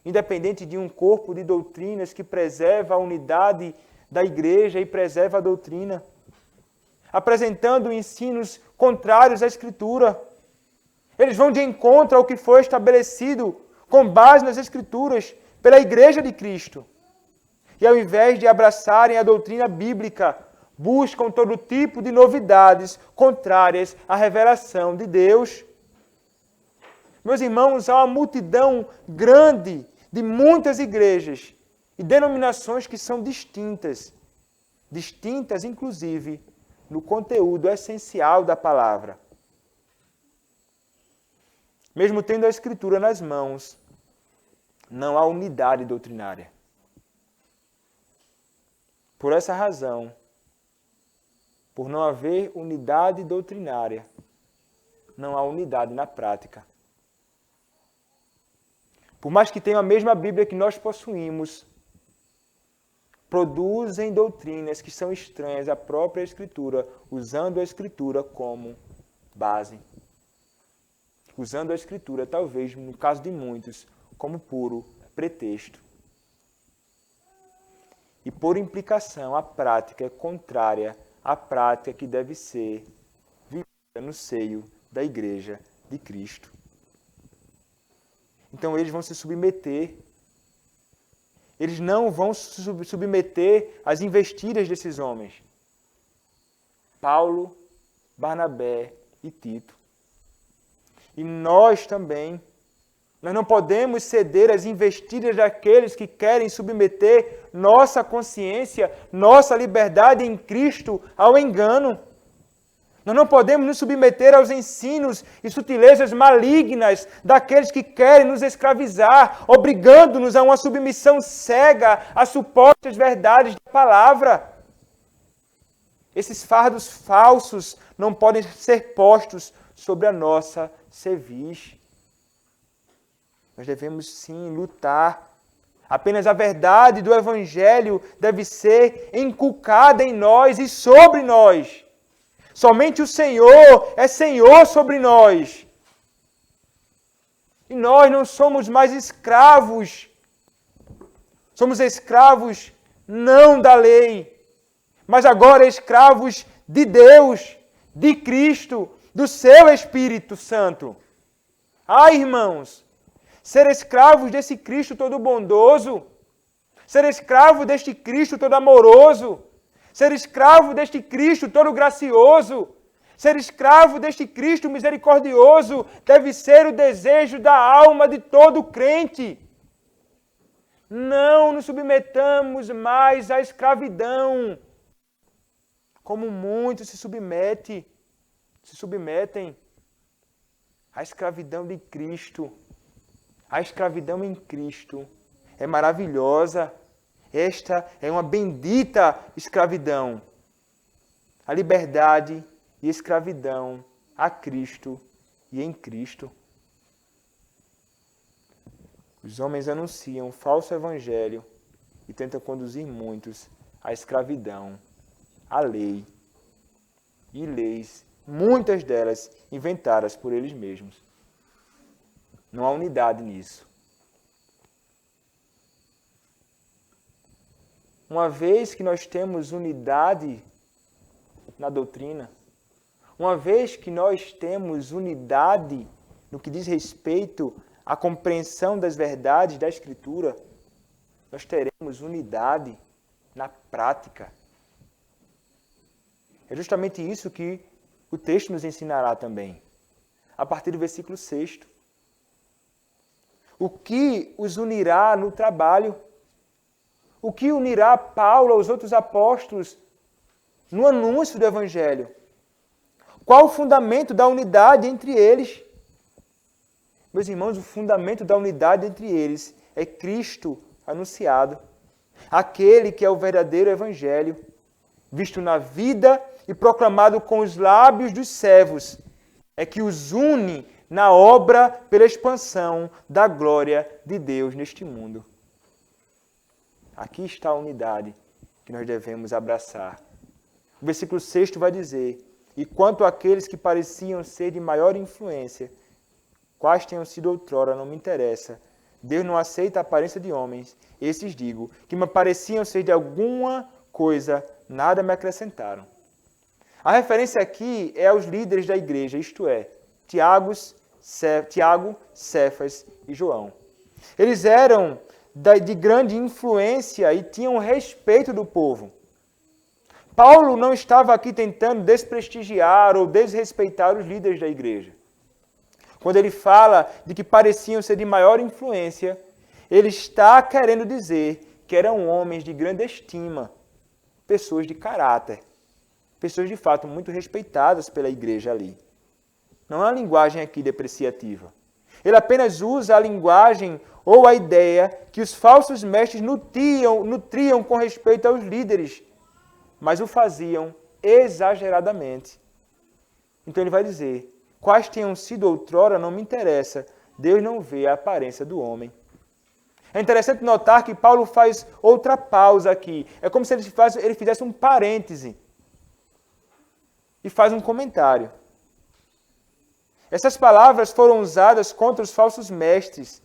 Speaker 1: independente de um corpo de doutrinas que preserva a unidade da igreja e preserva a doutrina, apresentando ensinos contrários à Escritura. Eles vão de encontro ao que foi estabelecido com base nas Escrituras pela Igreja de Cristo. e ao invés de abraçarem a doutrina bíblica, buscam todo tipo de novidades contrárias à revelação de Deus. Meus irmãos, há uma multidão grande de muitas igrejas e denominações que são distintas inclusive no conteúdo essencial da palavra. Mesmo tendo a Escritura nas mãos, não há unidade doutrinária. Por essa razão, por não haver unidade doutrinária, não há unidade na prática. Por mais que tenham a mesma Bíblia que nós possuímos, produzem doutrinas que são estranhas à própria Escritura, usando a Escritura como base. Usando a Escritura, talvez, no caso de muitos, como puro pretexto. E por implicação, a prática é contrária à prática que deve ser vivida no seio da Igreja de Cristo. Então eles vão se submeter. Eles não vão se submeter às investidas desses homens. Paulo, Barnabé e Tito. E nós também, nós não podemos ceder às investidas daqueles que querem submeter nossa consciência, nossa liberdade em Cristo ao engano. Nós não podemos nos submeter aos ensinos e sutilezas malignas daqueles que querem nos escravizar, obrigando-nos a uma submissão cega às supostas verdades da palavra. Esses fardos falsos não podem ser postos sobre a nossa cerviz. Nós devemos sim lutar. Apenas a verdade do Evangelho deve ser inculcada em nós e sobre nós. Somente o Senhor é Senhor sobre nós. E nós não somos mais escravos. Somos escravos não da lei, mas agora escravos de Deus, de Cristo, do seu Espírito Santo. Ah, irmãos, ser escravos desse Cristo todo bondoso, ser escravo deste Cristo todo amoroso, ser escravo deste Cristo todo gracioso, ser escravo deste Cristo misericordioso, deve ser o desejo da alma de todo crente. Não nos submetamos mais à escravidão, como muitos se submetem à escravidão de Cristo. A escravidão em Cristo é maravilhosa. Esta é uma bendita escravidão. A liberdade e escravidão a Cristo e em Cristo. Os homens anunciam o falso evangelho e tentam conduzir muitos à escravidão, à lei e leis, muitas delas inventadas por eles mesmos. Não há unidade nisso. Uma vez que nós temos unidade na doutrina, uma vez que nós temos unidade no que diz respeito à compreensão das verdades da Escritura, nós teremos unidade na prática. É justamente isso que o texto nos ensinará também, a partir do versículo 6. O que os unirá no trabalho? O que unirá Paulo aos outros apóstolos no anúncio do Evangelho? Qual o fundamento da unidade entre eles? Meus irmãos, o fundamento da unidade entre eles é Cristo anunciado, aquele que é o verdadeiro Evangelho, visto na vida e proclamado com os lábios dos servos, é que os une na obra pela expansão da glória de Deus neste mundo. Aqui está a unidade que nós devemos abraçar. O versículo 6 vai dizer: e quanto àqueles que pareciam ser de maior influência, quais tenham sido outrora, não me interessa. Deus não aceita a aparência de homens. Esses digo, que me pareciam ser de alguma coisa, nada me acrescentaram. A referência aqui é aos líderes da igreja, isto é, Tiago, Cefas e João. Eles eram de grande influência e tinham respeito do povo. Paulo não estava aqui tentando desprestigiar ou desrespeitar os líderes da igreja. Quando ele fala de que pareciam ser de maior influência, ele está querendo dizer que eram homens de grande estima, pessoas de caráter, pessoas de fato muito respeitadas pela igreja ali. Não é uma linguagem aqui depreciativa. Ele apenas usa a linguagem ou a ideia que os falsos mestres nutriam com respeito aos líderes, mas o faziam exageradamente. Então ele vai dizer, quais tenham sido outrora não me interessa, Deus não vê a aparência do homem. É interessante notar que Paulo faz outra pausa aqui. É como se ele fizesse um parêntese e faz um comentário. Essas palavras foram usadas contra os falsos mestres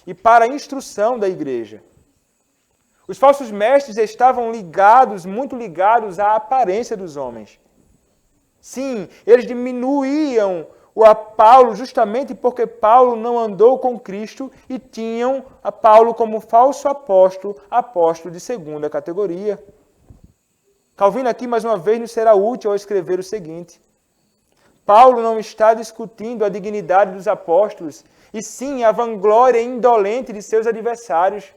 Speaker 1: e para a instrução da igreja. Os falsos mestres estavam muito ligados à aparência dos homens. Sim, eles diminuíam a Paulo justamente porque Paulo não andou com Cristo e tinham a Paulo como falso apóstolo de segunda categoria. Calvino aqui, mais uma vez, nos será útil ao escrever o seguinte. Paulo não está discutindo a dignidade dos apóstolos, e sim a vanglória indolente de seus adversários.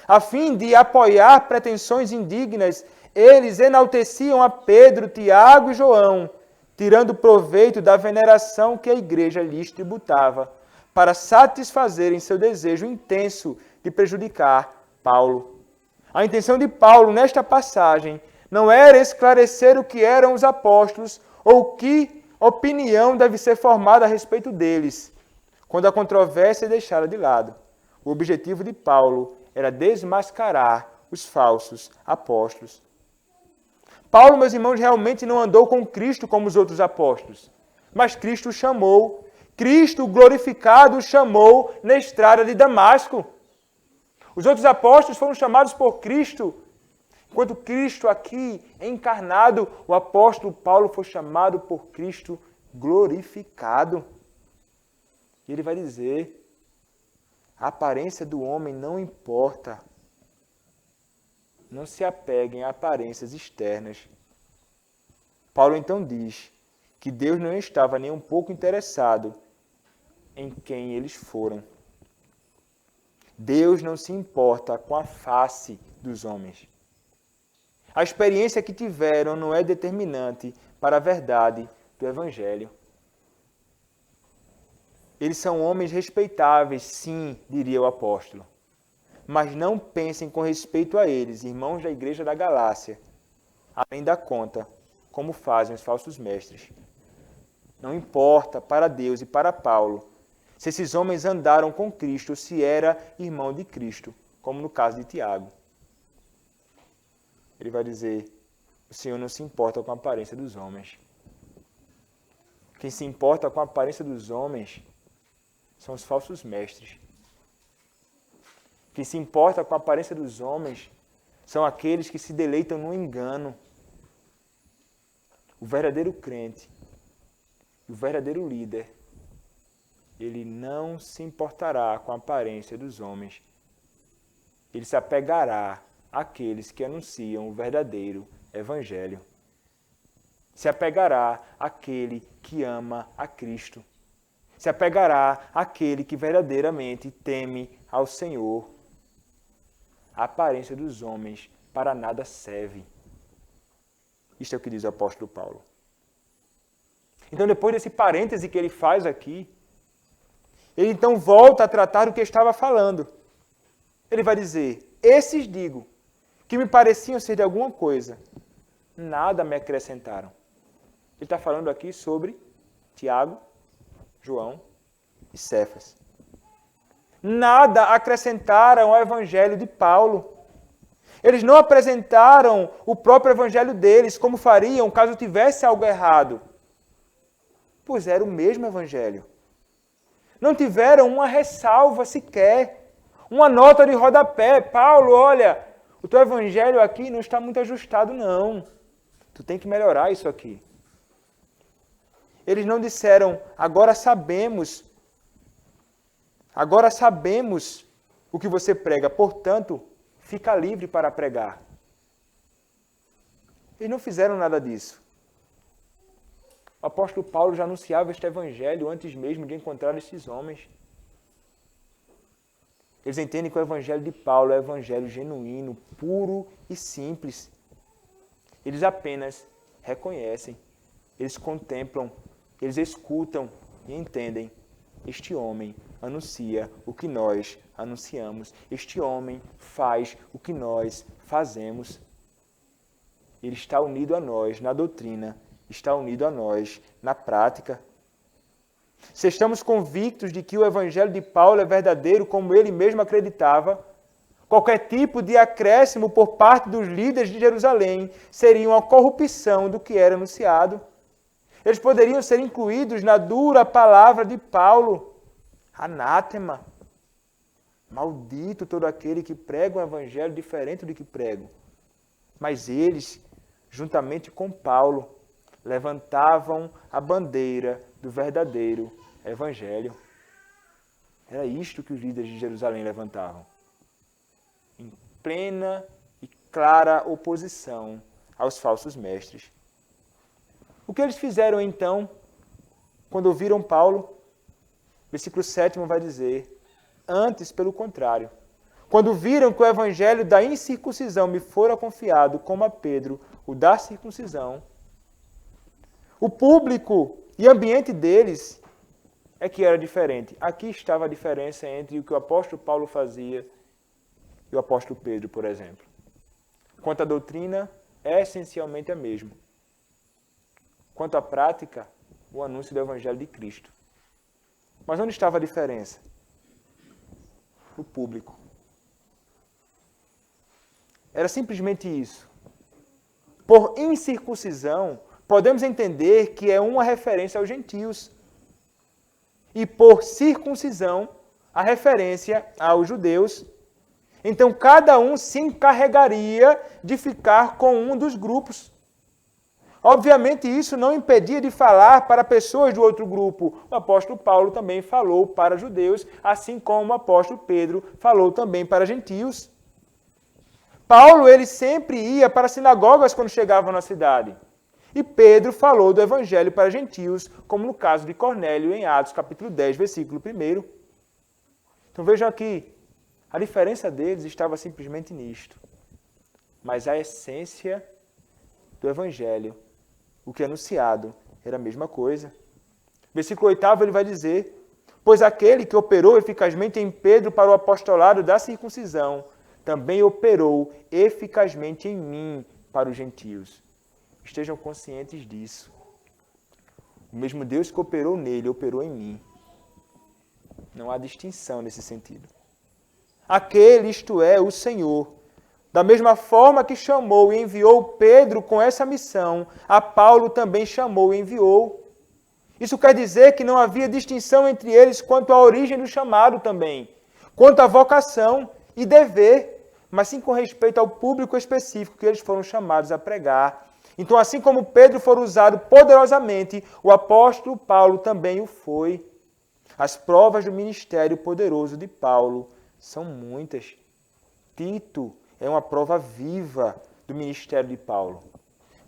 Speaker 1: A fim de apoiar pretensões indignas, eles enalteciam a Pedro, Tiago e João, tirando proveito da veneração que a igreja lhes tributava, para satisfazerem seu desejo intenso de prejudicar Paulo. A intenção de Paulo nesta passagem não era esclarecer o que eram os apóstolos ou que opinião deve ser formada a respeito deles, quando a controvérsia é deixada de lado. O objetivo de Paulo era desmascarar os falsos apóstolos. Paulo, meus irmãos, realmente não andou com Cristo como os outros apóstolos, mas Cristo o chamou. Cristo glorificado o chamou na estrada de Damasco. Os outros apóstolos foram chamados por Cristo, enquanto Cristo aqui, encarnado, o apóstolo Paulo foi chamado por Cristo glorificado. E ele vai dizer, a aparência do homem não importa. Não se apeguem a aparências externas. Paulo então diz que Deus não estava nem um pouco interessado em quem eles foram. Deus não se importa com a face dos homens. A experiência que tiveram não é determinante para a verdade do Evangelho. Eles são homens respeitáveis, sim, diria o apóstolo. Mas não pensem com respeito a eles, irmãos da igreja da Galácia, além da conta, como fazem os falsos mestres. Não importa para Deus e para Paulo se esses homens andaram com Cristo ou se era irmão de Cristo, como no caso de Tiago. Ele vai dizer, o Senhor não se importa com a aparência dos homens. Quem se importa com a aparência dos homens são os falsos mestres. Quem se importa com a aparência dos homens são aqueles que se deleitam no engano. O verdadeiro crente, o verdadeiro líder, ele não se importará com a aparência dos homens. Ele se apegará àqueles que anunciam o verdadeiro Evangelho. Se apegará àquele que ama a Cristo. Se apegará àquele que verdadeiramente teme ao Senhor. A aparência dos homens para nada serve. Isto é o que diz o apóstolo Paulo. Então, depois desse parêntese que ele faz aqui, ele então volta a tratar do que estava falando. Ele vai dizer, esses digo, que me pareciam ser de alguma coisa, nada me acrescentaram. Ele está falando aqui sobre Tiago, João e Cefas. Nada acrescentaram ao evangelho de Paulo. Eles não apresentaram o próprio evangelho deles, como fariam caso tivesse algo errado. Pois era o mesmo evangelho. Não tiveram uma ressalva sequer, uma nota de rodapé. Paulo, olha, o teu evangelho aqui não está muito ajustado, não. Tu tem que melhorar isso aqui. Eles não disseram, agora sabemos o que você prega, portanto, fica livre para pregar. Eles não fizeram nada disso. O apóstolo Paulo já anunciava este evangelho antes mesmo de encontrar esses homens. Eles entendem que o evangelho de Paulo é um evangelho genuíno, puro e simples. Eles apenas reconhecem, eles contemplam, eles escutam e entendem. Este homem anuncia o que nós anunciamos. Este homem faz o que nós fazemos. Ele está unido a nós na doutrina, está unido a nós na prática. Se estamos convictos de que o evangelho de Paulo é verdadeiro, como ele mesmo acreditava, qualquer tipo de acréscimo por parte dos líderes de Jerusalém seria uma corrupção do que era anunciado. Eles poderiam ser incluídos na dura palavra de Paulo. Anátema. Maldito todo aquele que prega um evangelho diferente do que prego. Mas eles, juntamente com Paulo, levantavam a bandeira do verdadeiro evangelho. Era isto que os líderes de Jerusalém levantavam. Em plena e clara oposição aos falsos mestres. O que eles fizeram então, quando ouviram Paulo? Versículo 7 vai dizer, antes, pelo contrário, quando viram que o evangelho da incircuncisão me fora confiado, como a Pedro, o da circuncisão, o público e ambiente deles é que era diferente. Aqui estava a diferença entre o que o apóstolo Paulo fazia e o apóstolo Pedro, por exemplo. Quanto à doutrina, é essencialmente a mesma. Quanto à prática, o anúncio do evangelho de Cristo. Mas onde estava a diferença? O público. Era simplesmente isso. Por incircuncisão, podemos entender que é uma referência aos gentios. E por circuncisão, a referência aos judeus. Então, cada um se encarregaria de ficar com um dos grupos. Obviamente, isso não impedia de falar para pessoas do outro grupo. O apóstolo Paulo também falou para judeus, assim como o apóstolo Pedro falou também para gentios. Paulo, ele sempre ia para as sinagogas quando chegava na cidade. E Pedro falou do evangelho para gentios, como no caso de Cornélio, em Atos, capítulo 10, versículo 1. Então vejam aqui, a diferença deles estava simplesmente nisto. Mas a essência do evangelho, o que é anunciado, era a mesma coisa. Versículo 8 ele vai dizer, pois aquele que operou eficazmente em Pedro para o apostolado da circuncisão, também operou eficazmente em mim para os gentios. Estejam conscientes disso. O mesmo Deus que operou nele, operou em mim. Não há distinção nesse sentido. Aquele, isto é, o Senhor, da mesma forma que chamou e enviou Pedro com essa missão, a Paulo também chamou e enviou. Isso quer dizer que não havia distinção entre eles quanto à origem do chamado também, quanto à vocação e dever, mas sim com respeito ao público específico que eles foram chamados a pregar. Então, assim como Pedro foi usado poderosamente, o apóstolo Paulo também o foi. As provas do ministério poderoso de Paulo são muitas. Tito é uma prova viva do ministério de Paulo,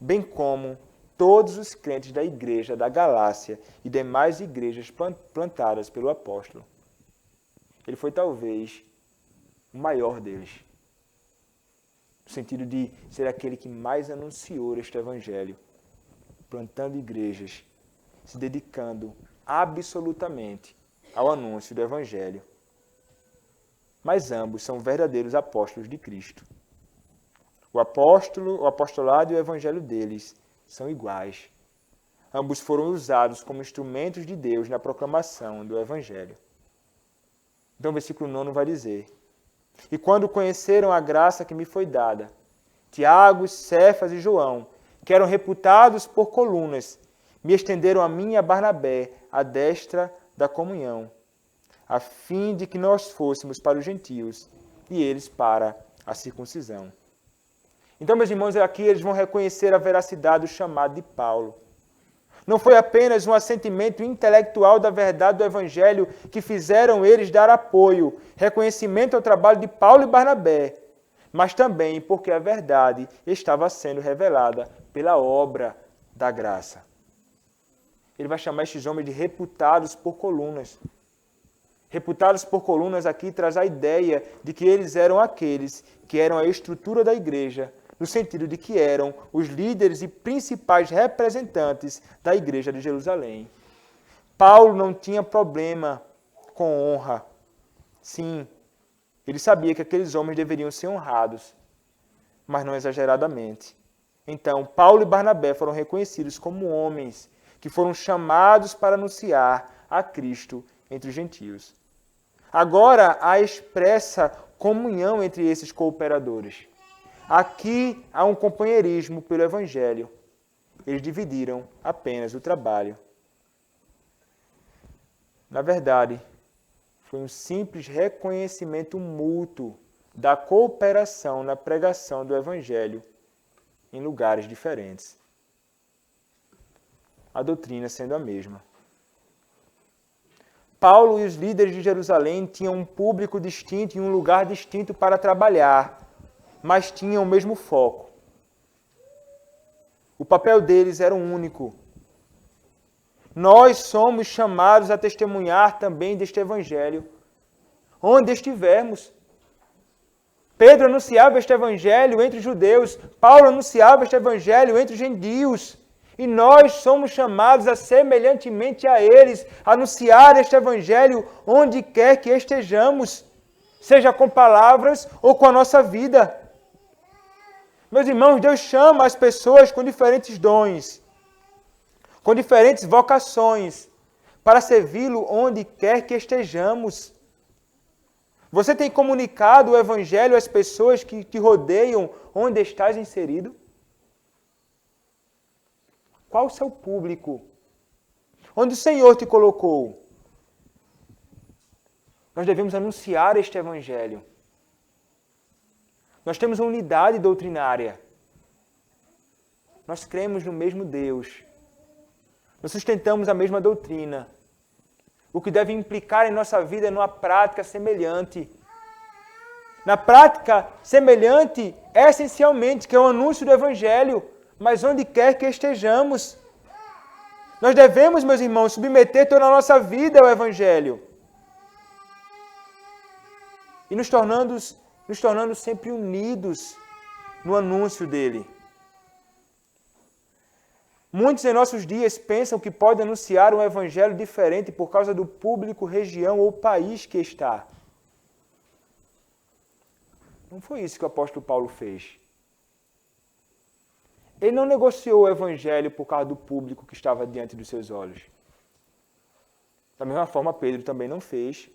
Speaker 1: bem como todos os crentes da igreja da Galácia e demais igrejas plantadas pelo apóstolo. Ele foi talvez o maior deles, no sentido de ser aquele que mais anunciou este evangelho, plantando igrejas, se dedicando absolutamente ao anúncio do evangelho. Mas ambos são verdadeiros apóstolos de Cristo. O apostolado e o evangelho deles são iguais. Ambos foram usados como instrumentos de Deus na proclamação do evangelho. Então o versículo 9 vai dizer, e quando conheceram a graça que me foi dada, Tiago, Cefas e João, que eram reputados por colunas, me estenderam a mim e a Barnabé a destra da comunhão, a fim de que nós fôssemos para os gentios e eles para a circuncisão. Então, meus irmãos, aqui eles vão reconhecer a veracidade do chamado de Paulo. Não foi apenas um assentimento intelectual da verdade do Evangelho que fizeram eles dar apoio, reconhecimento ao trabalho de Paulo e Barnabé, mas também porque a verdade estava sendo revelada pela obra da graça. Ele vai chamar estes homens de reputados por colunas. Reputados por colunas aqui traz a ideia de que eles eram aqueles que eram a estrutura da igreja, no sentido de que eram os líderes e principais representantes da igreja de Jerusalém. Paulo não tinha problema com honra. Sim, ele sabia que aqueles homens deveriam ser honrados, mas não exageradamente. Então, Paulo e Barnabé foram reconhecidos como homens que foram chamados para anunciar a Cristo entre os gentios. Agora, há expressa comunhão entre esses cooperadores. Aqui há um companheirismo pelo Evangelho. Eles dividiram apenas o trabalho. Na verdade, foi um simples reconhecimento mútuo da cooperação na pregação do Evangelho em lugares diferentes. A doutrina sendo a mesma. Paulo e os líderes de Jerusalém tinham um público distinto e um lugar distinto para trabalhar, mas tinham o mesmo foco. O papel deles era único. Nós somos chamados a testemunhar também deste Evangelho, onde estivermos. Pedro anunciava este Evangelho entre os judeus, Paulo anunciava este Evangelho entre os gentios, e nós somos chamados a, semelhantemente a eles, anunciar este Evangelho onde quer que estejamos, seja com palavras ou com a nossa vida. Meus irmãos, Deus chama as pessoas com diferentes dons, com diferentes vocações, para servi-lo onde quer que estejamos. Você tem comunicado o Evangelho às pessoas que te rodeiam onde estás inserido? Qual o seu público? Onde o Senhor te colocou? Nós devemos anunciar este Evangelho. Nós temos uma unidade doutrinária. Nós cremos no mesmo Deus. Nós sustentamos a mesma doutrina. O que deve implicar em nossa vida é numa prática semelhante. Na prática semelhante, essencialmente, que é o anúncio do Evangelho, mas onde quer que estejamos. Nós devemos, meus irmãos, submeter toda a nossa vida ao Evangelho. E nos tornando sempre unidos no anúncio dele. Muitos em nossos dias pensam que podem anunciar um evangelho diferente por causa do público, região ou país que está. Não foi isso que o apóstolo Paulo fez. Ele não negociou o evangelho por causa do público que estava diante dos seus olhos. Da mesma forma, Pedro também não fez.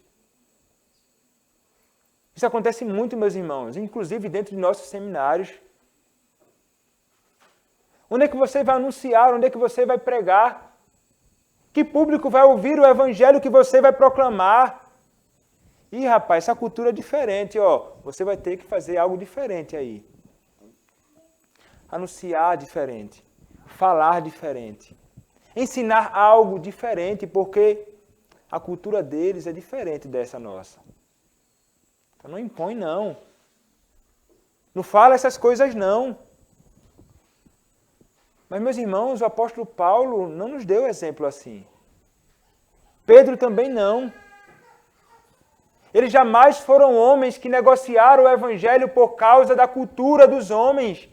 Speaker 1: Isso acontece muito, meus irmãos, inclusive dentro de nossos seminários. Onde é que você vai anunciar? Onde é que você vai pregar? Que público vai ouvir o evangelho que você vai proclamar? Ih, rapaz, essa cultura é diferente, ó. Você vai ter que fazer algo diferente aí. Anunciar diferente. Falar diferente. Ensinar algo diferente, porque a cultura deles é diferente dessa nossa. Então não impõe, não. Não fala essas coisas, não. Mas, meus irmãos, o apóstolo Paulo não nos deu exemplo assim. Pedro também não. Eles jamais foram homens que negociaram o evangelho por causa da cultura dos homens.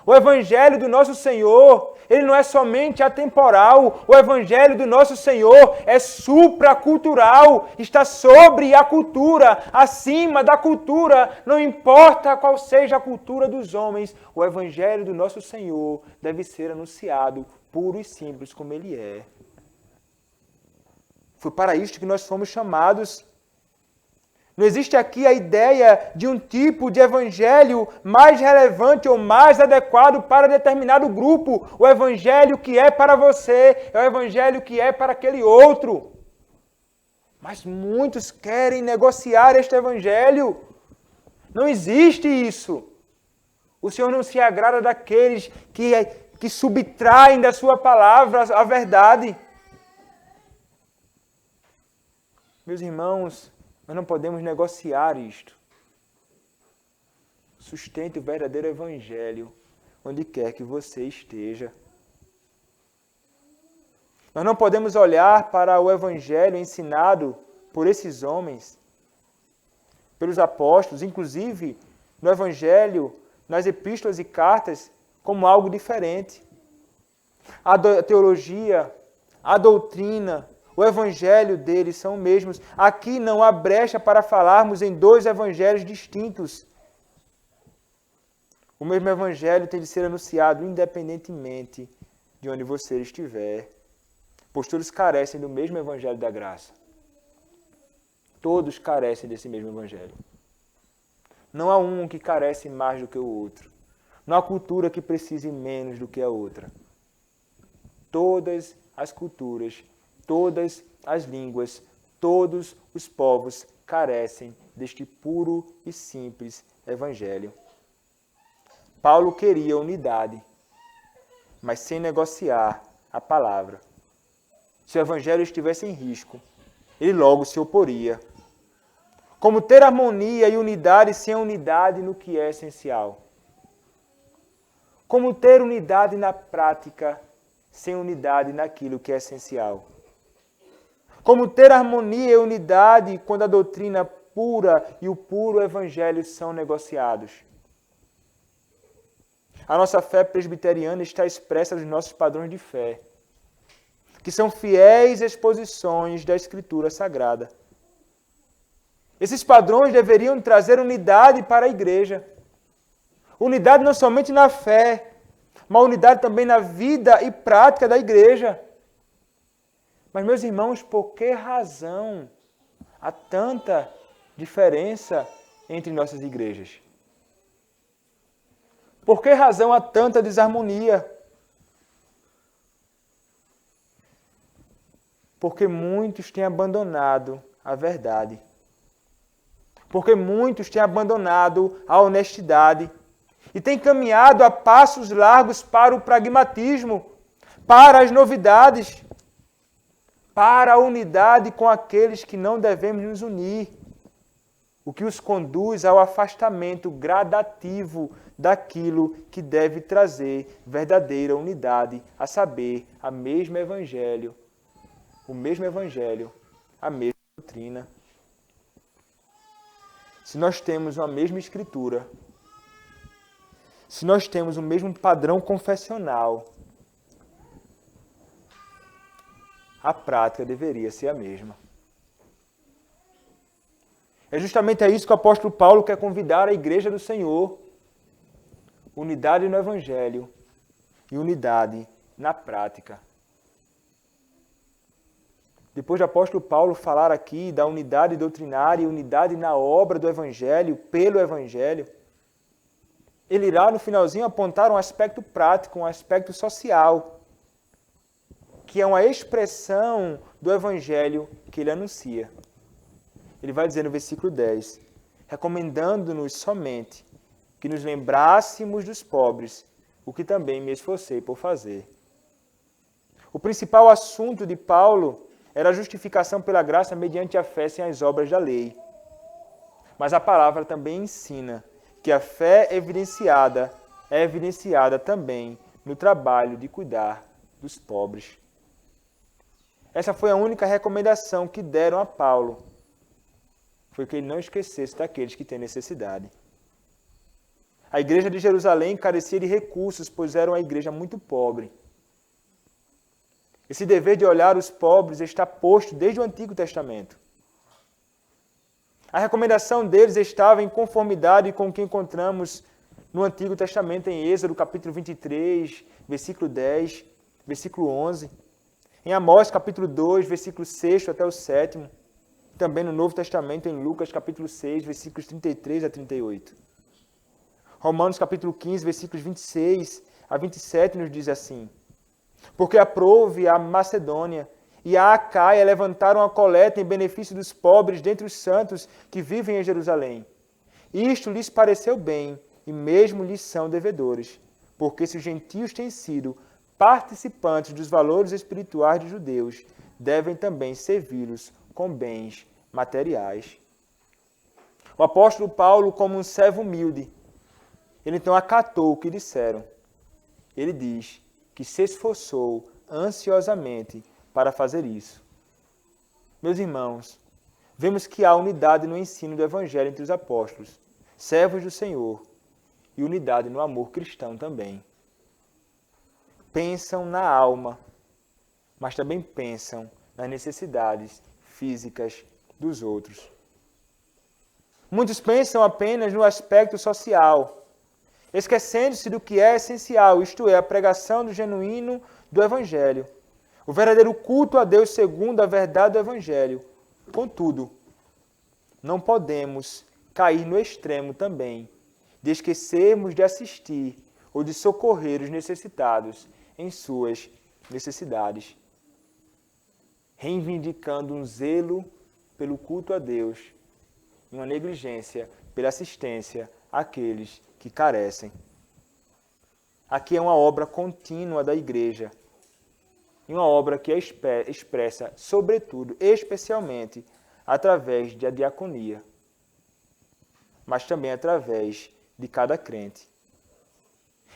Speaker 1: O evangelho do nosso Senhor, ele não é somente atemporal. O evangelho do nosso Senhor é supracultural, está sobre a cultura, acima da cultura. Não importa qual seja a cultura dos homens, o evangelho do nosso Senhor deve ser anunciado puro e simples como ele é. Foi para isto que nós fomos chamados. Não existe aqui a ideia de um tipo de evangelho mais relevante ou mais adequado para determinado grupo. O evangelho que é para você é o evangelho que é para aquele outro. Mas muitos querem negociar este evangelho. Não existe isso. O Senhor não se agrada daqueles que que subtraem da sua palavra a verdade. Meus irmãos, nós não podemos negociar isto. Sustente o verdadeiro evangelho onde quer que você esteja. Nós não podemos olhar para o evangelho ensinado por esses homens, pelos apóstolos, inclusive no evangelho, nas epístolas e cartas, como algo diferente. A teologia, a doutrina, o evangelho deles são os mesmos. Aqui não há brecha para falarmos em dois evangelhos distintos. O mesmo evangelho tem de ser anunciado independentemente de onde você estiver, pois todos carecem do mesmo evangelho da graça. Todos carecem desse mesmo evangelho. Não há um que carece mais do que o outro. Não há cultura que precise menos do que a outra. Todas as culturas, todas as línguas, todos os povos carecem deste puro e simples evangelho. Paulo queria unidade, mas sem negociar a palavra. Se o evangelho estivesse em risco, ele logo se oporia. Como ter harmonia e unidade sem a unidade no que é essencial? Como ter unidade na prática sem unidade naquilo que é essencial? Como ter harmonia e unidade quando a doutrina pura e o puro evangelho são negociados? A nossa fé presbiteriana está expressa nos nossos padrões de fé, que são fiéis exposições da Escritura Sagrada. Esses padrões deveriam trazer unidade para a igreja. Unidade não somente na fé, mas unidade também na vida e prática da igreja. Mas, meus irmãos, por que razão há tanta diferença entre nossas igrejas? Por que razão há tanta desarmonia? Porque muitos têm abandonado a verdade. Porque muitos têm abandonado a honestidade e têm caminhado a passos largos para o pragmatismo, para as novidades, para a unidade com aqueles que não devemos nos unir, o que os conduz ao afastamento gradativo daquilo que deve trazer verdadeira unidade, a saber, o mesmo evangelho, a mesma doutrina. Se nós temos a mesma escritura, se nós temos o mesmo padrão confessional, a prática deveria ser a mesma. É justamente a isso que o apóstolo Paulo quer convidar a igreja do Senhor. Unidade no evangelho e unidade na prática. Depois do apóstolo Paulo falar aqui da unidade doutrinária e unidade na obra do evangelho, pelo evangelho, ele irá no finalzinho apontar um aspecto prático, um aspecto social, que é uma expressão do evangelho que ele anuncia. Ele vai dizer no versículo 10, recomendando-nos somente que nos lembrássemos dos pobres, o que também me esforcei por fazer. O principal assunto de Paulo era a justificação pela graça mediante a fé sem as obras da lei. Mas a palavra também ensina que a fé é evidenciada também no trabalho de cuidar dos pobres. Essa foi a única recomendação que deram a Paulo. Foi que ele não esquecesse daqueles que têm necessidade. A igreja de Jerusalém carecia de recursos, pois era uma igreja muito pobre. Esse dever de olhar os pobres está posto desde o Antigo Testamento. A recomendação deles estava em conformidade com o que encontramos no Antigo Testamento, em Êxodo, capítulo 23, versículo 10, versículo 11. Em Amós, capítulo 2, versículo 6 até o 7. Também no Novo Testamento, em Lucas, capítulo 6, versículos 33 a 38. Romanos, capítulo 15, versículos 26 a 27, nos diz assim: porque aprouve a Macedônia e a Acaia levantaram a coleta em benefício dos pobres dentre os santos que vivem em Jerusalém. Isto lhes pareceu bem, e mesmo lhes são devedores, porque se os gentios têm sido participantes dos valores espirituais dos judeus, devem também servi-los com bens materiais. O apóstolo Paulo, como um servo humilde, ele então acatou o que disseram. Ele diz que se esforçou ansiosamente para fazer isso. Meus irmãos, vemos que há unidade no ensino do Evangelho entre os apóstolos, servos do Senhor, e unidade no amor cristão também. Pensam na alma, mas também pensam nas necessidades físicas dos outros. Muitos pensam apenas no aspecto social, esquecendo-se do que é essencial, isto é, a pregação do genuíno do Evangelho, o verdadeiro culto a Deus segundo a verdade do Evangelho. Contudo, não podemos cair no extremo também de esquecermos de assistir ou de socorrer os necessitados em suas necessidades, reivindicando um zelo pelo culto a Deus e uma negligência pela assistência àqueles que carecem. Aqui é uma obra contínua da igreja, e uma obra que é expressa, sobretudo, especialmente, através da diaconia, mas também através de cada crente.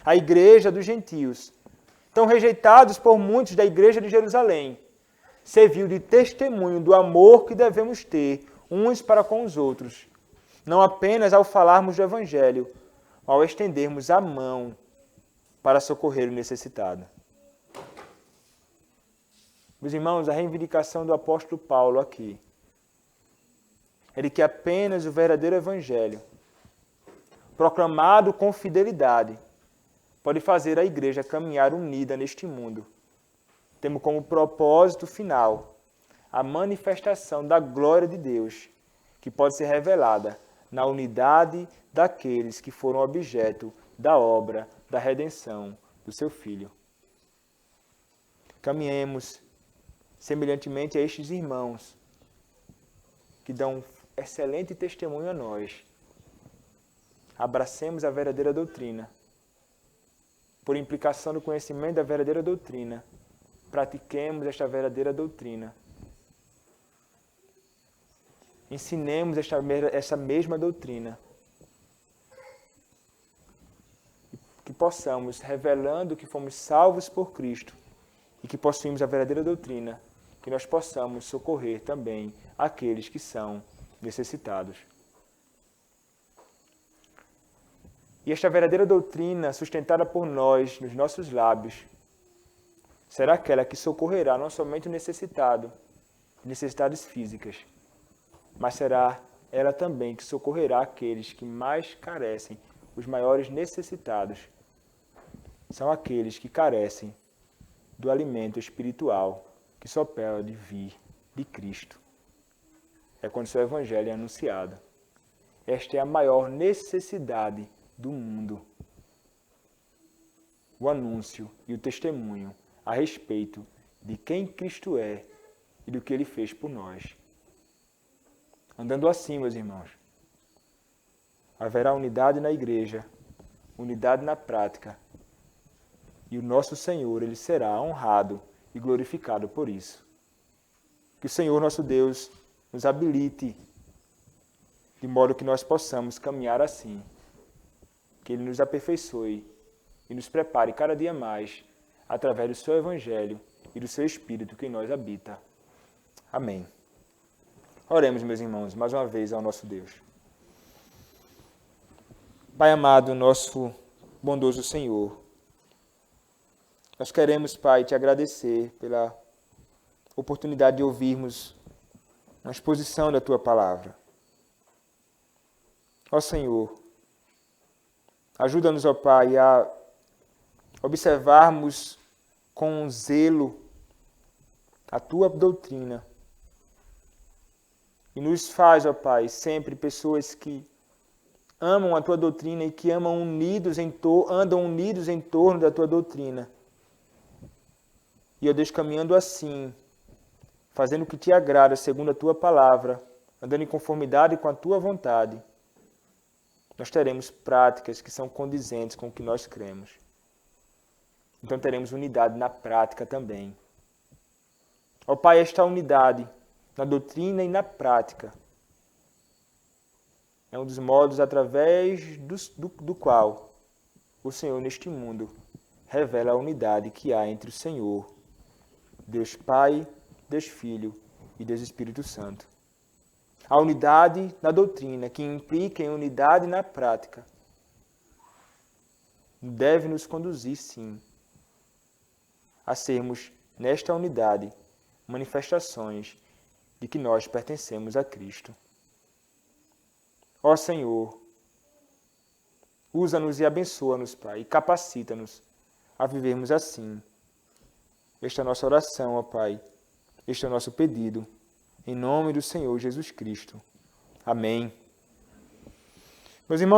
Speaker 1: A igreja dos gentios, tão rejeitados por muitos da igreja de Jerusalém, serviu de testemunho do amor que devemos ter uns para com os outros, não apenas ao falarmos do Evangelho, ao estendermos a mão para socorrer o necessitado. Meus irmãos, a reivindicação do apóstolo Paulo aqui é de que apenas o verdadeiro Evangelho, proclamado com fidelidade, pode fazer a igreja caminhar unida neste mundo, tendo como propósito final a manifestação da glória de Deus, que pode ser revelada na unidade daqueles que foram objeto da obra da redenção do seu Filho. Caminhemos semelhantemente a estes irmãos, que dão excelente testemunho a nós. Abracemos a verdadeira doutrina. Por implicação do conhecimento da verdadeira doutrina, pratiquemos esta verdadeira doutrina. Ensinemos essa mesma doutrina. Que possamos, revelando que fomos salvos por Cristo e que possuímos a verdadeira doutrina, que nós possamos socorrer também aqueles que são necessitados. E esta verdadeira doutrina, sustentada por nós, nos nossos lábios, será aquela que socorrerá não somente o necessitado, necessidades físicas, mas será ela também que socorrerá aqueles que mais carecem, os maiores necessitados. São aqueles que carecem do alimento espiritual que só pode vir de Cristo. É quando o seu Evangelho é anunciado. Esta é a maior necessidade do mundo. O anúncio e o testemunho a respeito de quem Cristo é e do que Ele fez por nós. Andando assim, meus irmãos, haverá unidade na igreja, unidade na prática, e o nosso Senhor, Ele será honrado e glorificado por isso. Que o Senhor, nosso Deus, nos habilite, de modo que nós possamos caminhar assim. Que Ele nos aperfeiçoe e nos prepare cada dia mais, através do seu Evangelho e do seu Espírito que em nós habita. Amém. Oremos, meus irmãos, mais uma vez ao nosso Deus. Pai amado, nosso bondoso Senhor, nós queremos, Pai, te agradecer pela oportunidade de ouvirmos uma exposição da Tua Palavra. Ó Senhor, ajuda-nos, ó Pai, a observarmos com zelo a Tua doutrina. E nos faz, ó Pai, sempre pessoas que amam a Tua doutrina e que andam unidos em torno da Tua doutrina. E, ó Deus, caminhando assim, fazendo o que Te agrada segundo a Tua palavra, andando em conformidade com a Tua vontade, nós teremos práticas que são condizentes com o que nós cremos. então teremos unidade na prática também. Ó Pai, esta unidade na doutrina e na prática é um dos modos através do qual o Senhor neste mundo revela a unidade que há entre o Senhor, Deus Pai, Deus Filho e Deus Espírito Santo. A unidade na doutrina, que implica em unidade na prática, deve nos conduzir, sim, a sermos, nesta unidade, manifestações de que nós pertencemos a Cristo. Ó Senhor, usa-nos e abençoa-nos, Pai, e capacita-nos a vivermos assim. Esta é a nossa oração, ó Pai. Este é o nosso pedido. Em nome do Senhor Jesus Cristo. Amém. Meus irmãos,